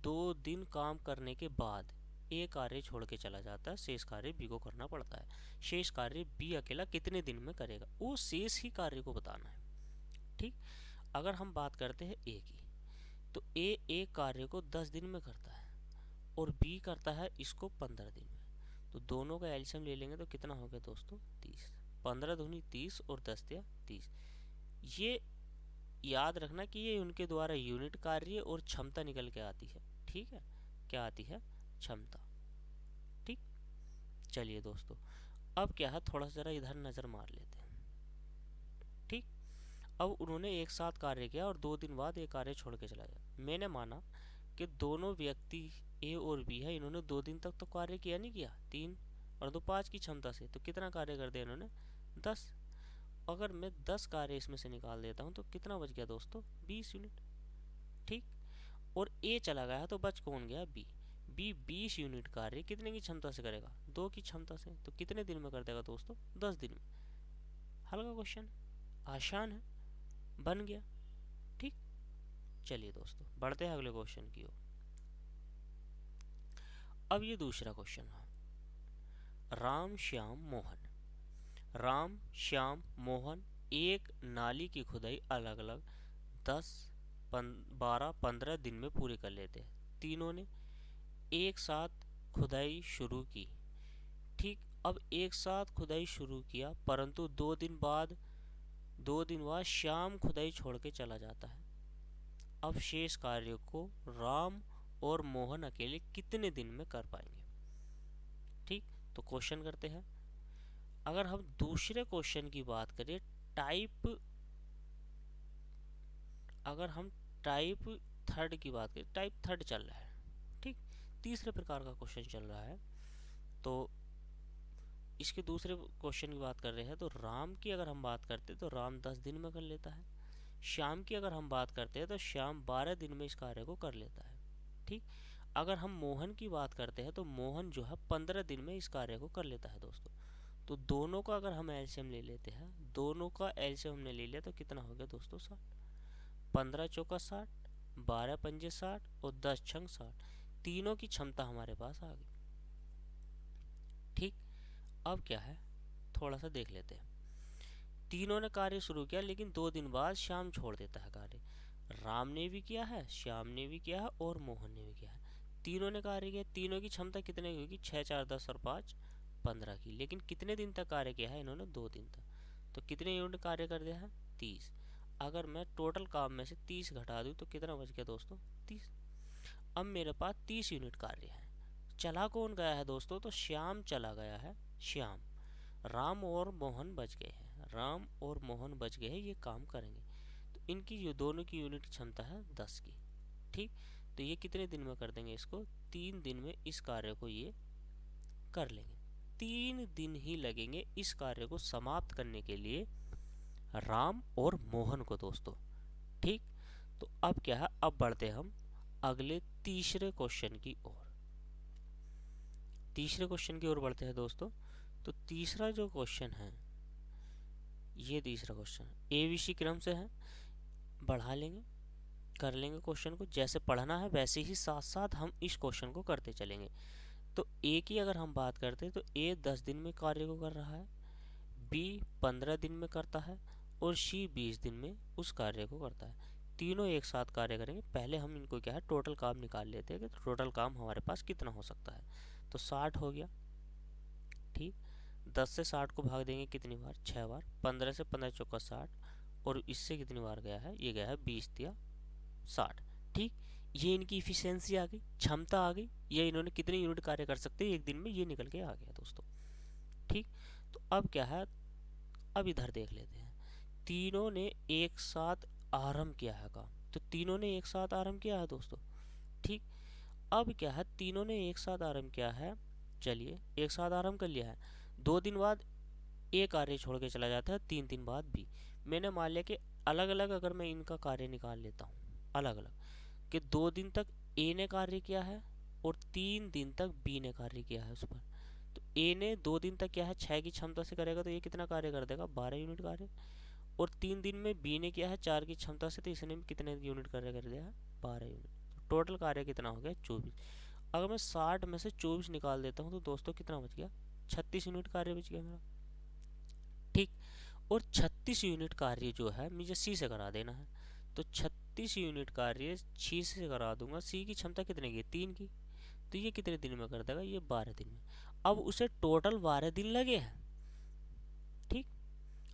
2 दिन काम करने के बाद ए कार्य छोड़ के चला जाता है, शेष कार्य बी को करना पड़ता है। शेष कार्य बी अकेला कितने दिन में करेगा, वो शेष ही कार्य को बताना है। ठीक, अगर हम बात करते हैं ए की, तो ए एक कार्य को 10 दिन में करता है और बी करता है इसको 15 दिन में। तो दोनों का एलसीएम ले लेंगे तो कितना हो गया दोस्तों 30। 15 दूनी 30 और 10 या 30। ये याद रखना कि ये उनके द्वारा यूनिट कार्य और क्षमता निकल के आती है। ठीक है, क्या आती है, क्षमता। ठीक, चलिए दोस्तों, अब क्या है, थोड़ा सा इधर नज़र मार लेते हैं। ठीक, अब उन्होंने एक साथ कार्य किया और 2 दिन बाद एक कार्य छोड़ के चला गया। मैंने माना कि दोनों व्यक्ति ए और बी है, इन्होंने 2 दिन तक तो कार्य किया नहीं किया, 3 और 2 5 की क्षमता से, तो कितना कार्य कर दिया इन्होंने, 10। अगर मैं 10 कार्य इसमें से निकाल देता हूँ तो कितना बच गया दोस्तों, 20 यूनिट। ठीक, और ए चला गया तो बच कौन गया, बी। बी 20 यूनिट कार्य कितने की क्षमता से करेगा, 2 की क्षमता से, तो कितने दिन में कर देगा दोस्तों, 10 दिन में। हल्का क्वेश्चन, आसान है, बन गया। ठीक, चलिए दोस्तों बढ़ते हैं अगले क्वेश्चन की ओर। अब ये दूसरा क्वेश्चन है, राम श्याम मोहन। राम श्याम मोहन एक नाली की खुदाई अलग अलग 10 12 15 दिन में पूरी कर लेते हैं। तीनों ने एक साथ खुदाई शुरू की। ठीक, अब एक साथ खुदाई शुरू किया, परंतु 2 दिन बाद श्याम खुदाई छोड़ के चला जाता है। अब शेष कार्य को राम और मोहन अकेले कितने दिन में कर पाएंगे। ठीक, तो क्वेश्चन करते हैं। अगर हम दूसरे क्वेश्चन की बात करें, अगर हम टाइप थर्ड की बात करें, टाइप थर्ड चल रहा है। ठीक, तीसरे प्रकार का क्वेश्चन चल रहा है। तो इसके दूसरे क्वेश्चन की बात कर रहे हैं, तो राम की अगर हम बात करते हैं तो राम 10 दिन में कर लेता है। श्याम की अगर हम बात करते हैं तो श्याम 12 दिन में इस कार्य को कर लेता है। ठीक, अगर हम मोहन की बात करते हैं तो मोहन जो है 15 दिन में इस कार्य को कर लेता है दोस्तों। तो दोनों का अगर हम एलसीएम ले लेते हैं, दोनों का एलसीएम हमने ले लिया तो कितना हो गया दोस्तों, 60। 15 चौका 60, 12 पंजे 60 और 10 छंग 60। तीनों की क्षमता हमारे पास आ गई। ठीक, अब क्या है, थोड़ा सा देख लेते हैं। तीनों ने कार्य शुरू किया, लेकिन 2 दिन बाद श्याम छोड़ देता है कार्य। राम ने भी किया है, श्याम ने भी किया है और मोहन ने भी किया है। तीनों ने कार्य किया, तीनों की क्षमता कितने की होगी, 6 4 10 और 5 15 की। लेकिन कितने दिन तक कार्य किया है इन्होंने, 2 दिन तक। तो कितने यूनिट कार्य कर दिया है, 30। अगर मैं टोटल काम में से 30 घटा दूँ तो कितना बच गया दोस्तों, 30। अब मेरे पास 30 यूनिट कार्य है। चला कौन गया है दोस्तों, तो श्याम चला गया है, श्याम। राम और मोहन बच गए हैं, राम और मोहन बच गए हैं, ये काम करेंगे। तो इनकी जो दोनों की यूनिट क्षमता है 10 की। ठीक, तो ये कितने दिन में कर देंगे इसको, 3 दिन में इस कार्य को ये कर लेंगे। 3 दिन ही लगेंगे इस कार्य को समाप्त करने के लिए राम और मोहन को दोस्तों। ठीक, तो अब क्या है, अब बढ़ते हम अगले तीसरे क्वेश्चन की ओर। तीसरे क्वेश्चन की ओर बढ़ते हैं दोस्तों। तो तीसरा जो क्वेश्चन है, ये तीसरा क्वेश्चन एबीसी क्रम से है, बढ़ा लेंगे, कर लेंगे क्वेश्चन को। जैसे पढ़ना है वैसे ही साथ साथ हम इस क्वेश्चन को करते चलेंगे। तो ए की अगर हम बात करते हैं तो ए 10 दिन में कार्य को कर रहा है, बी 15 दिन में करता है और सी 20 दिन में उस कार्य को करता है। तीनों एक साथ कार्य करेंगे। पहले हम इनको क्या है, टोटल काम निकाल लेते हैं कि टोटल काम हमारे पास कितना हो सकता है। तो 60 हो गया। ठीक, 10 से 60 को भाग देंगे कितनी बार, 6 बार। 15 से 15 चौका 60 और इससे कितनी बार गया है, ये गया है 20 या 60। ठीक, ये इनकी इफिशियंसी आ गई, क्षमता आ गई, ये इन्होंने कितने यूनिट कार्य कर सकते हैं एक दिन में, ये निकल के आ गया दोस्तों। ठीक, तो अब क्या है, अब इधर देख लेते हैं। तीनों ने एक साथ आरंभ किया है काम, तो तीनों ने एक साथ आरंभ किया है दोस्तों। ठीक, अब क्या है, तीनों ने एक साथ आरंभ किया है चलिए एक साथ आरम्भ कर लिया है। 2 दिन बाद ए कार्य छोड़ के चला जाता है, 3 दिन बाद बी। मैंने मान लिया कि अलग अलग अगर मैं इनका कार्य निकाल लेता हूँ अलग अलग, कि 2 दिन तक ए ने कार्य किया है और 3 दिन तक बी ने कार्य किया है उस पर। तो ए ने 2 दिन तक क्या है 6 की क्षमता से करेगा, तो ये कितना कार्य कर देगा 12 यूनिट कार्य। और 3 दिन में बी ने किया है 4 की क्षमता से, तो इसने भी कितने यूनिट कार्य कर दिया है 12 यूनिट। तो टोटल कार्य कितना हो गया 24। अगर मैं 60 में से 24 निकाल देता हूँ तो दोस्तों कितना बच गया 36 यूनिट कार्य बच गया मेरा। ठीक, और 36 यूनिट कार्य जो है मुझे सी से करा देना है। तो 36 यूनिट कार्य सी से करा दूंगा। सी की क्षमता कितने की 3 की, तो ये कितने दिन में कर देगा ये 12 दिन में। अब उसे टोटल 12 दिन लगे हैं। ठीक,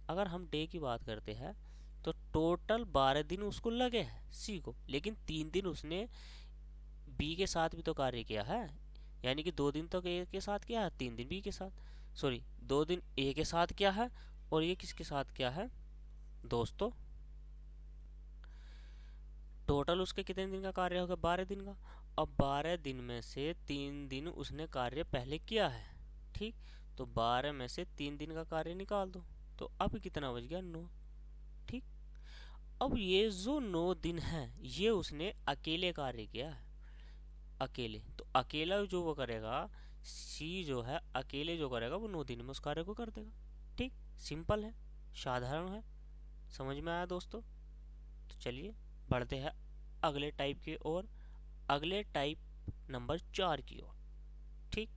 अगर हम डे की बात करते हैं तो टोटल 12 दिन उसको लगे हैं सी को, लेकिन 3 दिन उसने बी के साथ भी तो कार्य किया है। यानी कि 2 दिन तो ए के साथ किया है, 3 दिन बी के साथ, सॉरी 2 दिन ए के साथ किया है और ये किसके साथ किया है दोस्तों। टोटल उसके कितने दिन का कार्य होगा 12 दिन का। अब 12 दिन में से 3 दिन उसने कार्य पहले किया है। ठीक, तो 12 में से 3 दिन का कार्य निकाल दो, तो अब कितना बच गया 9। ठीक, अब ये जो 9 दिन है ये उसने अकेले कार्य किया है, अकेले। तो अकेला जो वो करेगा सी जो है अकेले जो करेगा वो 9 दिन में उस कार्य को कर देगा। ठीक, सिंपल है, साधारण है, समझ में आया दोस्तों। तो चलिए बढ़ते हैं अगले टाइप की ओर, अगले टाइप नंबर 4 की ओर। ठीक,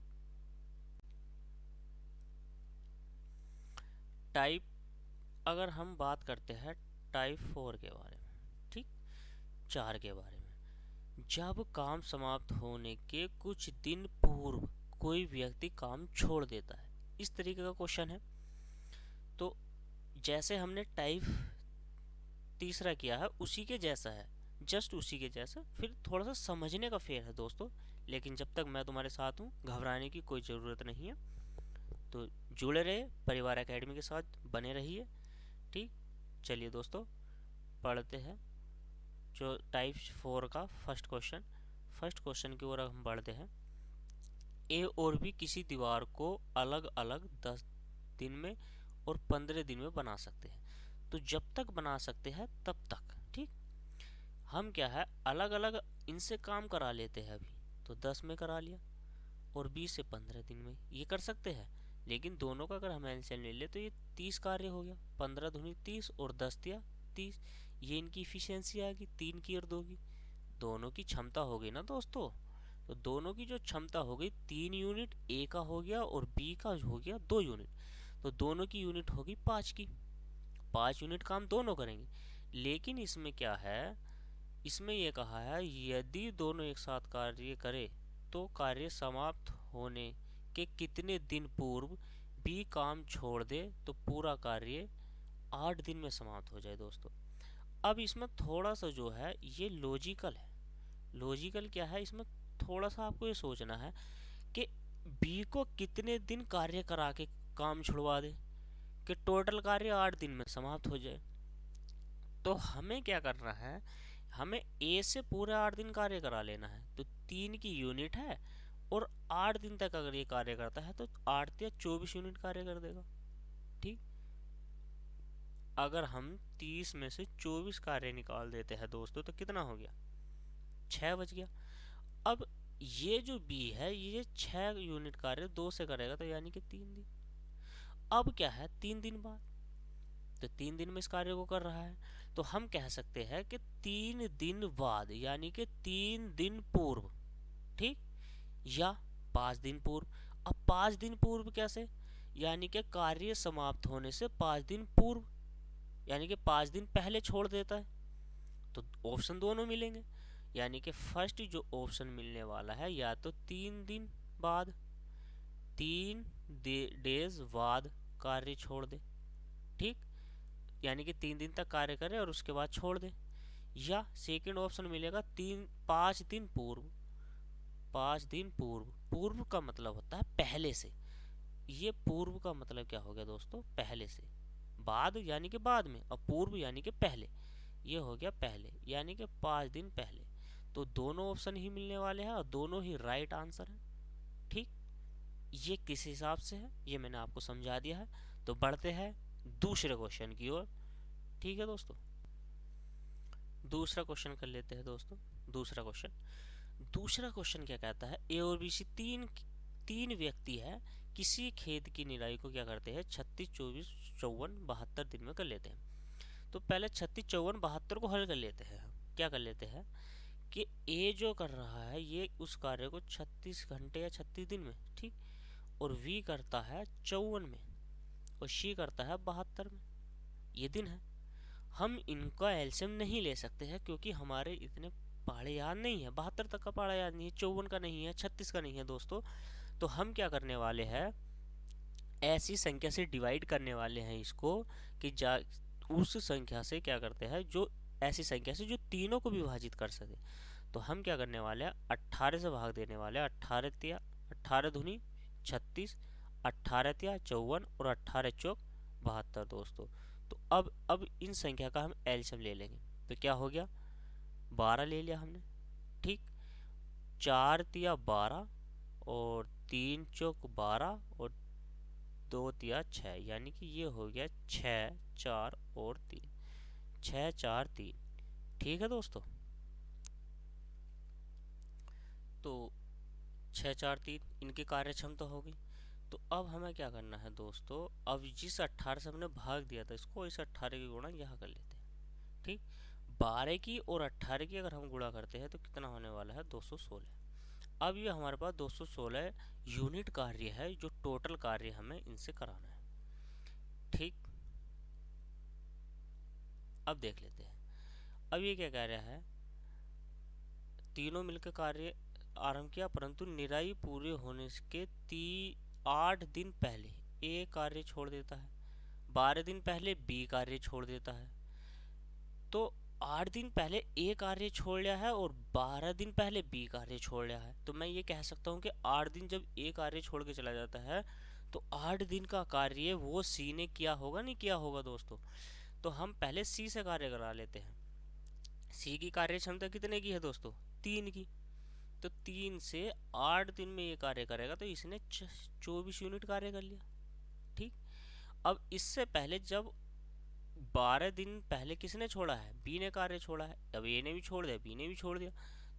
टाइप अगर हम बात करते हैं टाइप 4 के बारे में, ठीक 4 के बारे में, जब काम समाप्त होने के कुछ दिन पूर्व कोई व्यक्ति काम छोड़ देता है, इस तरीके का क्वेश्चन है। तो जैसे हमने टाइप तीसरा किया है उसी के जैसा है, जस्ट उसी के जैसा, फिर थोड़ा सा समझने का फेर है दोस्तों। लेकिन जब तक मैं तुम्हारे साथ हूँ घबराने की कोई ज़रूरत नहीं है, तो जुड़े रहे परिवार एकेडमी के साथ, बने रहिए। ठीक, चलिए दोस्तों पढ़ते हैं जो टाइप 4 का फर्स्ट क्वेश्चन की ओर हम बढ़ते हैं। ए और बी किसी दीवार को अलग अलग 10 दिन में और 15 दिन में बना सकते हैं। तो जब तक बना सकते हैं तब तक, ठीक, हम क्या है अलग अलग इनसे काम करा लेते हैं। अभी तो 10 में करा लिया और 20 से 15 दिन में ये कर सकते हैं। लेकिन दोनों का अगर हम एलसीएम ले ले तो ये 30 कार्य हो गया, 15 दूनी 30 और 10 दिया 30। ये इनकी इफिशियंसी आ गई 3 की और 2 की, दोनों की क्षमता हो गई ना दोस्तों। तो दोनों की जो क्षमता हो गई 3 यूनिट ए का हो गया और बी का हो गया 2 यूनिट, तो दोनों की यूनिट होगी 5 की। 5 यूनिट काम दोनों करेंगे। लेकिन इसमें क्या है, इसमें यह कहा है यदि दोनों एक साथ कार्य करें तो कार्य समाप्त होने के कितने दिन पूर्व बी काम छोड़ दे तो पूरा कार्य 8 दिन में समाप्त हो जाए दोस्तों। अब इसमें थोड़ा सा जो है ये लॉजिकल है। लॉजिकल क्या है, इसमें थोड़ा सा आपको ये सोचना है कि बी को कितने दिन कार्य करा के काम छुड़वा दे कि टोटल कार्य 8 दिन में समाप्त हो जाए। तो हमें क्या करना है, हमें ए से पूरे 8 दिन कार्य करा लेना है। तो 3 की यूनिट है और 8 दिन तक अगर ये कार्य करता है तो 8 या 24 यूनिट कार्य कर देगा। ठीक, अगर हम 30 में से 24 कार्य निकाल देते हैं दोस्तों तो कितना हो गया 6 बच गया। अब ये जो बी है ये 6 यूनिट कार्य 2 से करेगा, तो यानी कि 3 दिन। अब क्या है 3 दिन बाद, तो 3 दिन में इस कार्य को कर रहा है, तो हम कह सकते हैं कि 3 दिन बाद यानी कि 3 दिन पूर्व, ठीक, या 5 दिन पूर्व। अब 5 दिन पूर्व कैसे, यानी कि कार्य समाप्त होने से 5 दिन पूर्व, यानी कि 5 दिन पहले छोड़ देता है। तो ऑप्शन दोनों मिलेंगे, यानी कि फर्स्ट जो ऑप्शन मिलने वाला है या तो 3 दिन बाद, 3 डेज बाद कार्य छोड़ दे, ठीक, यानी कि 3 दिन तक कार्य करे और उसके बाद छोड़ दे, या सेकंड ऑप्शन मिलेगा 5 दिन पूर्व। 5 दिन पूर्व, पूर्व का मतलब होता है पहले से, ये पूर्व का मतलब क्या हो गया दोस्तों पहले से, बाद यानी कि बाद में, और पूर्व यानी कि पहले, ये हो गया पहले यानी कि 5 दिन पहले। तो दोनों ऑप्शन ही मिलने वाले हैं और दोनों ही राइट आंसर है। ठीक, ये किस हिसाब से है ये मैंने आपको समझा दिया है। तो बढ़ते हैं दूसरे क्वेश्चन की ओर। ठीक है दोस्तों, दूसरा क्वेश्चन कर लेते हैं दोस्तों। दूसरा क्वेश्चन क्या कहता है, ए और बी सी तीन तीन व्यक्ति है, किसी खेत की निराई को क्या करते हैं 36, 24, 54, 72 दिन में कर लेते हैं। तो पहले 36, 54, 72 को हल कर लेते हैं। हम क्या कर लेते हैं कि ए जो कर रहा है ये उस कार्य को 36 घंटे या 36 दिन में, ठीक, और वी करता है 54 में और सी करता है 72 में। ये दिन है। हम इनका एल्सियम नहीं ले सकते हैं क्योंकि हमारे इतने पहाड़े याद नहीं है, 72 तक का पहाड़ा याद नहीं है, 54 का नहीं है, 36 का नहीं है दोस्तों। तो हम क्या करने वाले हैं, ऐसी संख्या से डिवाइड करने वाले हैं इसको कि उस संख्या से क्या करते हैं, जो ऐसी संख्या से जो तीनों को विभाजित कर सके। तो हम क्या करने वाले हैं, 18 से भाग देने वाले हैं। 18 तिया 18 दूनी 36, 18 तिया 54 और 18 चौक 72 दोस्तों। तो अब इन संख्या का हम एलसीएम ले लेंगे। तो क्या हो गया, 12 ले लिया हमने, ठीक। 4 तिया 12 और 3 चौक 12 और 2 तिया 6, यानी कि ये हो गया 6, 4 और 3, 6, 4, 3। ठीक है दोस्तों, तो 6, 4, 3 इनकी कार्य क्षमता हो गई। तो अब हमें क्या करना है दोस्तों, अब जिस 18 से हमने भाग दिया था इसको, इस 18 की गुणा यहाँ कर लेते हैं, ठीक। 12 की और 18 की अगर हम गुणा करते हैं तो कितना होने वाला है, 216। अब ये हमारे पास 216 यूनिट कार्य है जो टोटल कार्य हमें इनसे कराना है, ठीक। अब देख लेते हैं, अब ये क्या कह रहा है, तीनों मिलकर कार्य आरंभ किया परंतु निराई पूरे होने के 8 दिन पहले ए कार्य छोड़ देता है, 12 दिन पहले बी कार्य छोड़ देता है। तो 8 दिन पहले ए कार्य छोड़ लिया है और 12 दिन पहले बी कार्य छोड़ लिया है। तो मैं ये कह सकता हूँ कि 8 दिन जब ए कार्य छोड़ के चला जाता है तो 8 दिन का कार्य वो सी ने किया होगा, नहीं किया होगा दोस्तों। तो हम पहले सी से कार्य करा लेते हैं। सी की कार्य क्षमता कितने की है दोस्तों, 3 की। तो 3 से 8 दिन में ये कार्य करेगा तो इसने 24 यूनिट कार्य कर लिया, ठीक। अब इससे पहले जब 12 दिन पहले किसने छोड़ा है, बी ने कार्य छोड़ा है। अब ए ने भी छोड़ दिया, बी ने भी छोड़ दिया।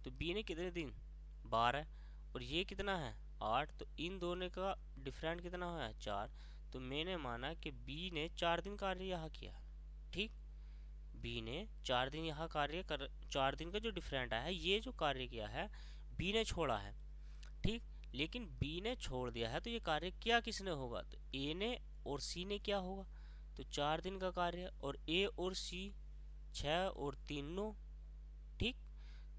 तो बी ने कितने दिन, 12, और ये कितना है 8। तो इन दोनों का डिफरेंट कितना है, 4। तो मैंने माना कि बी ने 4 दिन कार्य यहाँ किया, ठीक। बी ने 4 दिन यहाँ कार्य कर, 4 दिन का जो डिफरेंट आया है ये जो कार्य किया है बी ने छोड़ा है, ठीक। लेकिन बी ने छोड़ दिया है तो ये कार्य क्या किसने होगा, तो ए ने और सी ने क्या होगा। तो 4 दिन का कार्य और ए और सी 6 और 3 9, ठीक।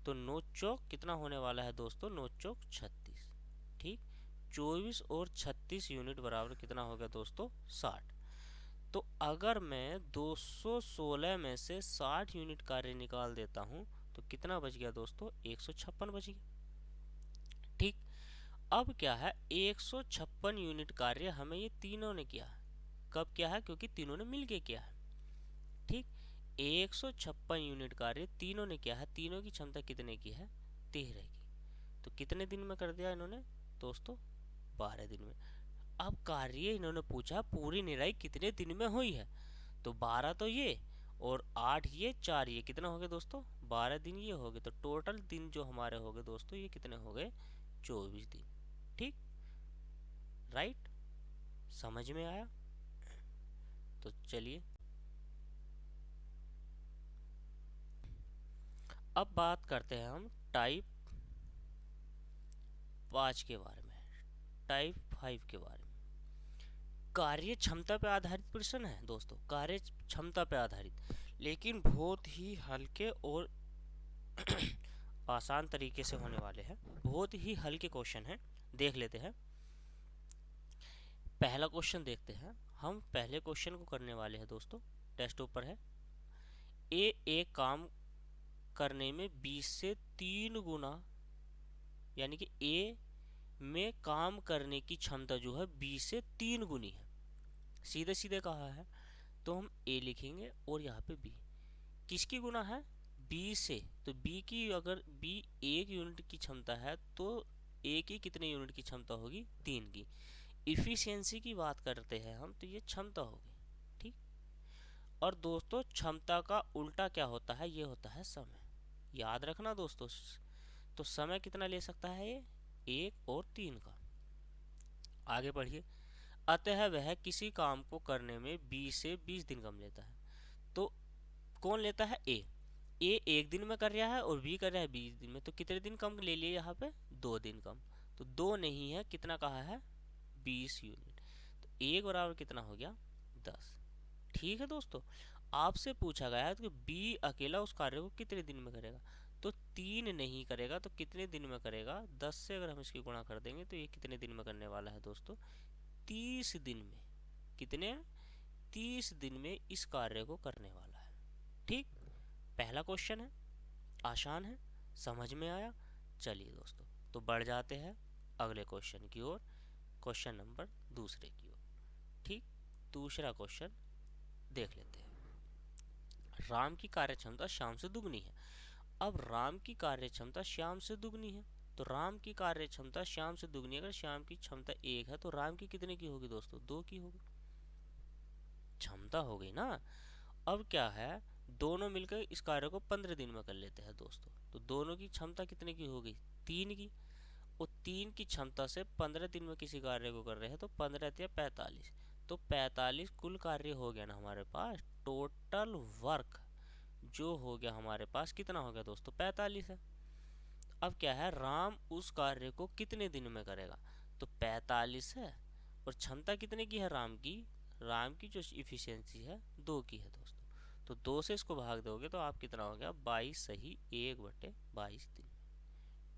तो 9 चौक कितना होने वाला है दोस्तों, 9 चौक 36, ठीक। 24 और 36 यूनिट बराबर कितना हो गया दोस्तों, 60। तो अगर मैं 216 में से 60 यूनिट कार्य निकाल देता हूं तो कितना बच गया दोस्तों, 156 बच गया, ठीक। अब क्या है, 156 यूनिट कार्य हमें ये तीनों ने किया है। कब किया है, क्योंकि तीनों ने मिलके किया है, ठीक। 156 यूनिट कार्य तीनों ने किया है। तीनों की क्षमता कितने की है, 13 की। तो कितने दिन में कर दिया इन्होंने दोस्तों, 12 दिन में। अब कार्य इन्होंने पूछा पूरी निराई कितने दिन में हुई है। तो 12 तो ये और 8 ये 4 ये कितना हो गया दोस्तों, 12 दिन ये हो गए। तो टोटल दिन जो हमारे हो गए दोस्तों ये कितने हो गए, 24 दिन, ठीक। राइट, समझ में आया। तो चलिए अब बात करते हैं हम टाइप 5 के बारे में, टाइप 5 के बारे में। कार्य क्षमता पे आधारित प्रश्न है दोस्तों, कार्य क्षमता पे आधारित, लेकिन बहुत ही हल्के और आसान तरीके से होने वाले हैं। बहुत ही हल्के क्वेश्चन हैं, देख लेते हैं। पहला क्वेश्चन देखते हैं। हम पहले क्वेश्चन को करने वाले हैं दोस्तों, टेस्ट ऊपर है। ए एक काम करने में 20 से 3 गुना, यानी कि ए में काम करने की क्षमता जो है 20 से 3 गुनी है, सीधे सीधे कहा है। तो हम ए लिखेंगे और यहाँ पे बी किसकी गुना है, बी से। तो बी की अगर बी 1 यूनिट की क्षमता है तो ए की कितने यूनिट की क्षमता होगी, 3 की। इफिशियंसी की बात करते हैं हम तो ये क्षमता होगी, ठीक। और दोस्तों क्षमता का उल्टा क्या होता है, ये होता है समय, याद रखना दोस्तों। तो समय कितना ले सकता है ये, 1 और 3 का। आगे बढ़िए। अतः वह किसी काम को करने में 20 से 20 दिन कम लेता है। तो कौन लेता है, ए। ए 1 दिन में कर रहा है और बी कर रहा है 20 दिन में, तो कितने दिन कम ले लिए यहाँ पे, 2 दिन कम। तो 2 नहीं है, कितना कहा है, 20 यूनिट। तो 1 बराबर कितना हो गया, 10। ठीक है दोस्तों, आपसे पूछा गया है कि बी अकेला उस कार्य को कितने दिन में करेगा, तो 3 नहीं करेगा तो कितने दिन में करेगा, 10 से अगर हम इसकी गुणा कर देंगे तो ये कितने दिन में करने वाला है दोस्तों, 30 दिन में। कितने, 30 दिन में इस कार्य को करने वाला है। ठीक, पहला क्वेश्चन है, आसान है, समझ में आया। चलिए दोस्तों, तो बढ़ जाते हैं अगले क्वेश्चन की ओर, क्वेश्चन नंबर दूसरे की ओर। ठीक, दूसरा क्वेश्चन देख लेते हैं। राम की कार्यक्षमता श्याम से दुगनी है। अब राम की कार्यक्षमता श्याम से दुगनी है, तो राम की कार्यक्षमता श्याम से दुगनी, अगर श्याम की क्षमता 1 है तो राम की कितने की होगी दोस्तों, 2 की होगी, क्षमता हो गई ना। अब क्या है, दोनों मिलकर इस कार्य को 15 दिन में कर लेते हैं दोस्तों, तो दोनों की क्षमता कितने की होगी, 3 की। और 3 की क्षमता से 15 दिन में किसी कार्य को कर रहे हैं तो 15 या 45, तो 45 कुल कार्य हो गया ना हमारे पास। टोटल वर्क जो हो गया हमारे पास कितना हो गया दोस्तों, 45 है। अब क्या है, राम उस कार्य को कितने दिन में करेगा, तो 45 है, और क्षमता कितने की है राम की जो इफिशियंसी है 2 की है दोस्तों। तो 2 से इसको भाग दोगे तो आप कितना हो गया, 22 सही 1/22 दिन।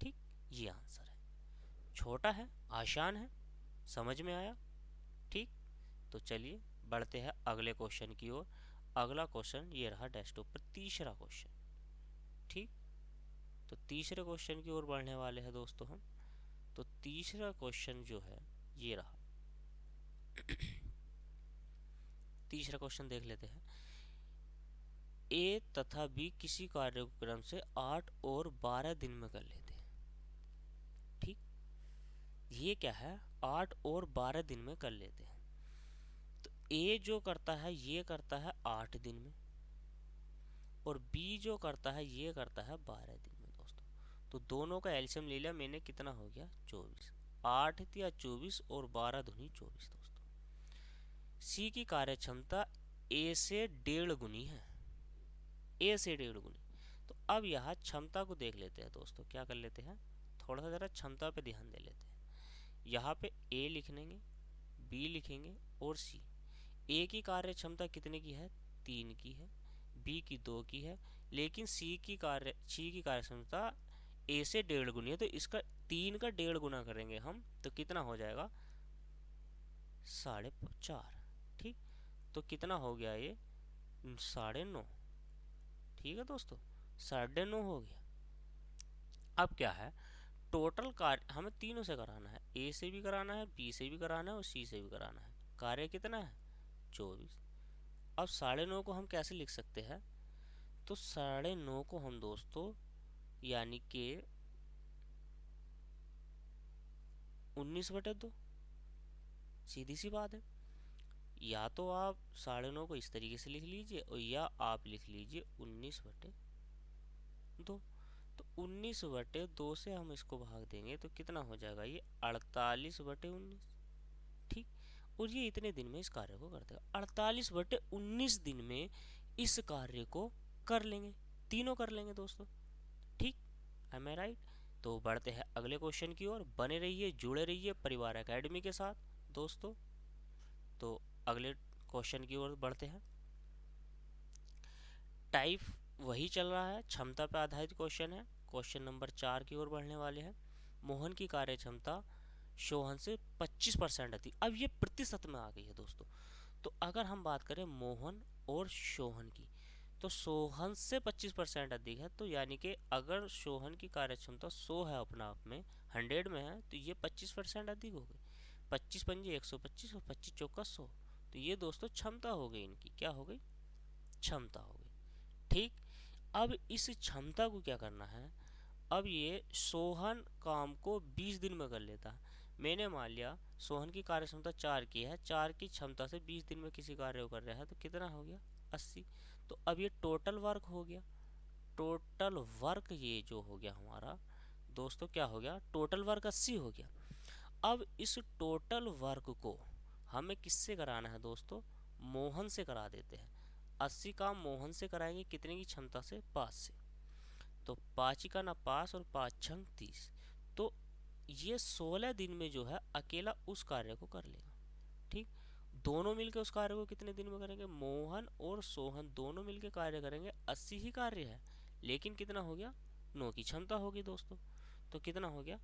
ठीक, ये आंसर है। छोटा है, आसान है, समझ में आया। ठीक, तो चलिए बढ़ते हैं अगले क्वेश्चन की ओर। अगला क्वेश्चन ये रहा डेस्कटॉप पर, तीसरा क्वेश्चन। ठीक, तो तीसरे क्वेश्चन की ओर बढ़ने वाले हैं दोस्तों हम। तो तीसरा क्वेश्चन जो है ये रहा। तीसरा क्वेश्चन देख लेते हैं। ए तथा बी किसी कार्यक्रम से 8 और 12 दिन में कर लेते हैं। ठीक, ये क्या है, 8 और 12 दिन में कर लेते हैं। तो ए जो करता है ये करता है 8 दिन में, और बी जो करता है ये करता है 12 दिन में दोस्तों। तो दोनों का एल्शियम ले लिया मैंने, कितना हो गया, 24। 8 या 24 और 12 दूनी 24 दोस्तों। सी की कार्यक्षमता ए से 1.5 गुनी है, ए से 1.5 गुनी। तो अब यहाँ क्षमता को देख लेते हैं दोस्तों, क्या कर लेते हैं, थोड़ा सा ज़रा क्षमता पे ध्यान दे लेते हैं। यहाँ पे ए लिख लेंगे, बी लिखेंगे और सी। ए की कार्य क्षमता कितने की है, 3 की है, बी की 2 की है, लेकिन सी की कार्य क्षमता ए से 1.5 गुनी है, तो इसका 3 का 1.5 गुना करेंगे हम तो कितना हो जाएगा, 4.5। ठीक, तो कितना हो गया ये, 9.5। ठीक है दोस्तों, 9.5 हो गया। अब क्या है, टोटल कार्य हमें तीनों से कराना है, ए से भी कराना है, बी से भी कराना है और सी से भी कराना है। कार्य कितना है, 24। अब 9.5 को हम कैसे लिख सकते हैं, तो 9.5 को हम दोस्तों यानी कि 19/2, सीधी सी बात है। या तो आप 9.5 को इस तरीके से लिख लीजिए और या आप लिख लीजिए 19/2। तो 19/2 से हम इसको भाग देंगे तो कितना हो जाएगा, ये 48/19। ठीक, और ये इतने दिन में इस कार्य को कर देगा, 48/19 दिन में इस कार्य को कर लेंगे, तीनों कर लेंगे दोस्तों। ठीक, एम आई राइट। तो बढ़ते हैं अगले क्वेश्चन की ओर, बने रहिए, जुड़े रहिए परिवार एकेडमी के साथ दोस्तों। तो अगले क्वेश्चन की ओर बढ़ते हैं। टाइप वही चल रहा है, क्षमता पर आधारित क्वेश्चन है। क्वेश्चन नंबर 4 की ओर बढ़ने वाले हैं। मोहन की कार्य क्षमता शोहन से 25% अधिक। अब ये प्रतिशत में आ गई है दोस्तों। तो अगर हम बात करें मोहन और शोहन की, तो सोहन से 25% अधिक है, तो यानी कि अगर शोहन की कार्य क्षमता 100 है अपना आप में, 100 में है, तो ये 25% अधिक हो गई। 25 पंजे 125 और 25 चौका 100। तो ये दोस्तों क्षमता हो गई इनकी, क्या हो गई, क्षमता हो गई। ठीक, अब इस क्षमता को क्या करना है, अब ये सोहन काम को 20 दिन में कर लेता है। मैंने मान लिया सोहन की कार्य क्षमता 4 की है, 4 की क्षमता से 20 दिन में किसी कार्य को कर रहा है, तो कितना हो गया 80। तो अब ये टोटल वर्क हो गया। टोटल वर्क ये जो हो गया हमारा दोस्तों क्या हो गया, टोटल वर्क 80 हो गया। अब इस टोटल वर्क को हमें किससे कराना है दोस्तों, मोहन से करा देते हैं। 80 काम मोहन से कराएंगे, कितने की क्षमता से, 5 से। तो 5 का ना 5 और 5 छंग 30। तो ये 16 दिन में जो है अकेला उस कार्य को कर लेगा। ठीक, दोनों मिलकर उस कार्य को कितने दिन में करेंगे, मोहन और सोहन दोनों मिलकर कार्य करेंगे। 80 ही कार्य है, लेकिन कितना हो गया, 9 की क्षमता होगी दोस्तों। तो कितना हो गया,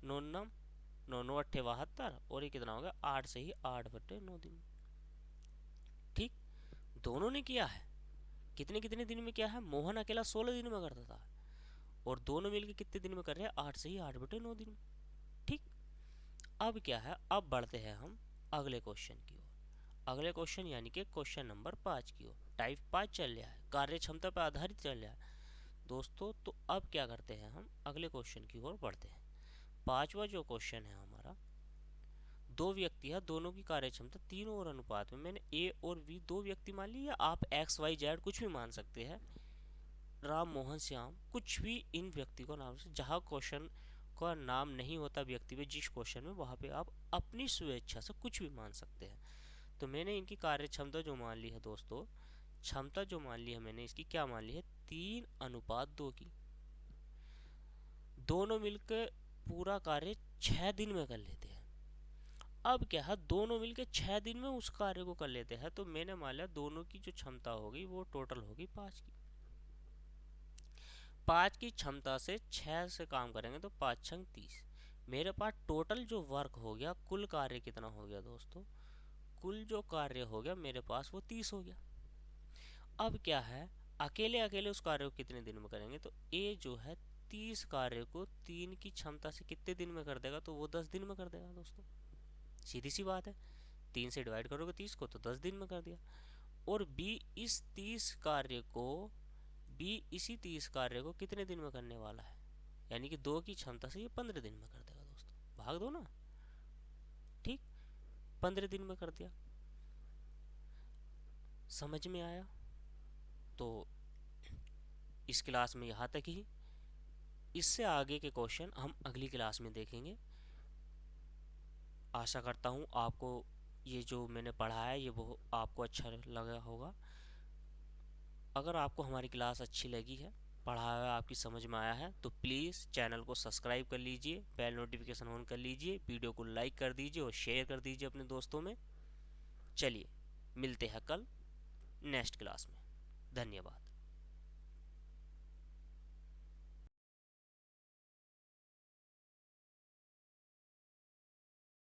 9 9 9 8 72, और ये कितना हो गया, 8 से ही 8/9 दिन। ठीक, दोनों ने किया है, कितने कितने दिन में किया है, मोहन अकेला 16 दिन में करता था, और दोनों मिलकर कितने दिन में कर रहे हैं, 8 से ही 8/9 दिन। ठीक, अब क्या है, अब बढ़ते हैं हम अगले क्वेश्चन की ओर। अगले क्वेश्चन यानी कि क्वेश्चन नंबर 5 की ओर। टाइप 5 चल रहा है, कार्य क्षमता पर आधारित चल रहा है दोस्तों। तो अब क्या करते हैं, हम अगले क्वेश्चन की ओर बढ़ते हैं। पांचवा जो क्वेश्चन है हमारा, दो व्यक्ति है, दोनों की कार्य क्षमता 3 और अनुपात में। मैंने ए और बी दो व्यक्ति मान ली, या आप एक्स वाई जेड कुछ भी मान सकते हैं, राम मोहन श्याम, कुछ भी इन व्यक्ति को नाम से, जहाँ क्वेश्चन का नाम नहीं होता व्यक्ति में जिस क्वेश्चन में, वहाँ पे आप अपनी स्वेच्छा से कुछ भी मान सकते हैं। तो मैंने इनकी कार्य क्षमता जो मान ली है दोस्तों, क्षमता जो मान ली है मैंने, इसकी क्या मान ली है, 3:2 की। दोनों मिलकर पूरा कार्य 6 दिन में कर लेते हैं। अब क्या है, दोनों मिलकर 6 दिन में उस कार्य को कर लेते हैं। तो मैंने मान लिया दोनों की जो क्षमता होगी वो टोटल होगी 5 की। 5 की क्षमता से 6 से काम करेंगे तो 5 छंग 30। मेरे पास टोटल जो वर्क हो गया, कुल कार्य कितना हो गया दोस्तों, कुल जो कार्य हो गया मेरे पास वो 30 हो गया। अब क्या है, अकेले अकेले उस कार्य को कितने दिन में करेंगे, तो ए जो है 30 कार्य को 3 की क्षमता से कितने दिन में कर देगा, तो वो 10 दिन में कर देगा दोस्तों। सीधी सी बात है, 3 से डिवाइड करोगे 30 को तो 10 दिन में कर दिया। और बी इस 30 कार्य को, बी इसी 30 कार्य को कितने दिन में करने वाला है, यानी कि 2 की क्षमता से ये 15 दिन में कर देगा दोस्तों। भाग दो ना, ठीक, 15 दिन में कर दिया। समझ में आया? तो इस क्लास में यहाँ तक ही, इससे आगे के क्वेश्चन हम अगली क्लास में देखेंगे। आशा करता हूँ आपको ये जो मैंने पढ़ा है ये वो आपको अच्छा लगा होगा। अगर आपको हमारी क्लास अच्छी लगी है, पढ़ा हुआ आपकी समझ में आया है, तो प्लीज़ चैनल को सब्सक्राइब कर लीजिए, बेल नोटिफिकेशन ऑन कर लीजिए, वीडियो को लाइक कर दीजिए और शेयर कर दीजिए अपने दोस्तों में। चलिए मिलते हैं कल नेक्स्ट क्लास में। धन्यवाद।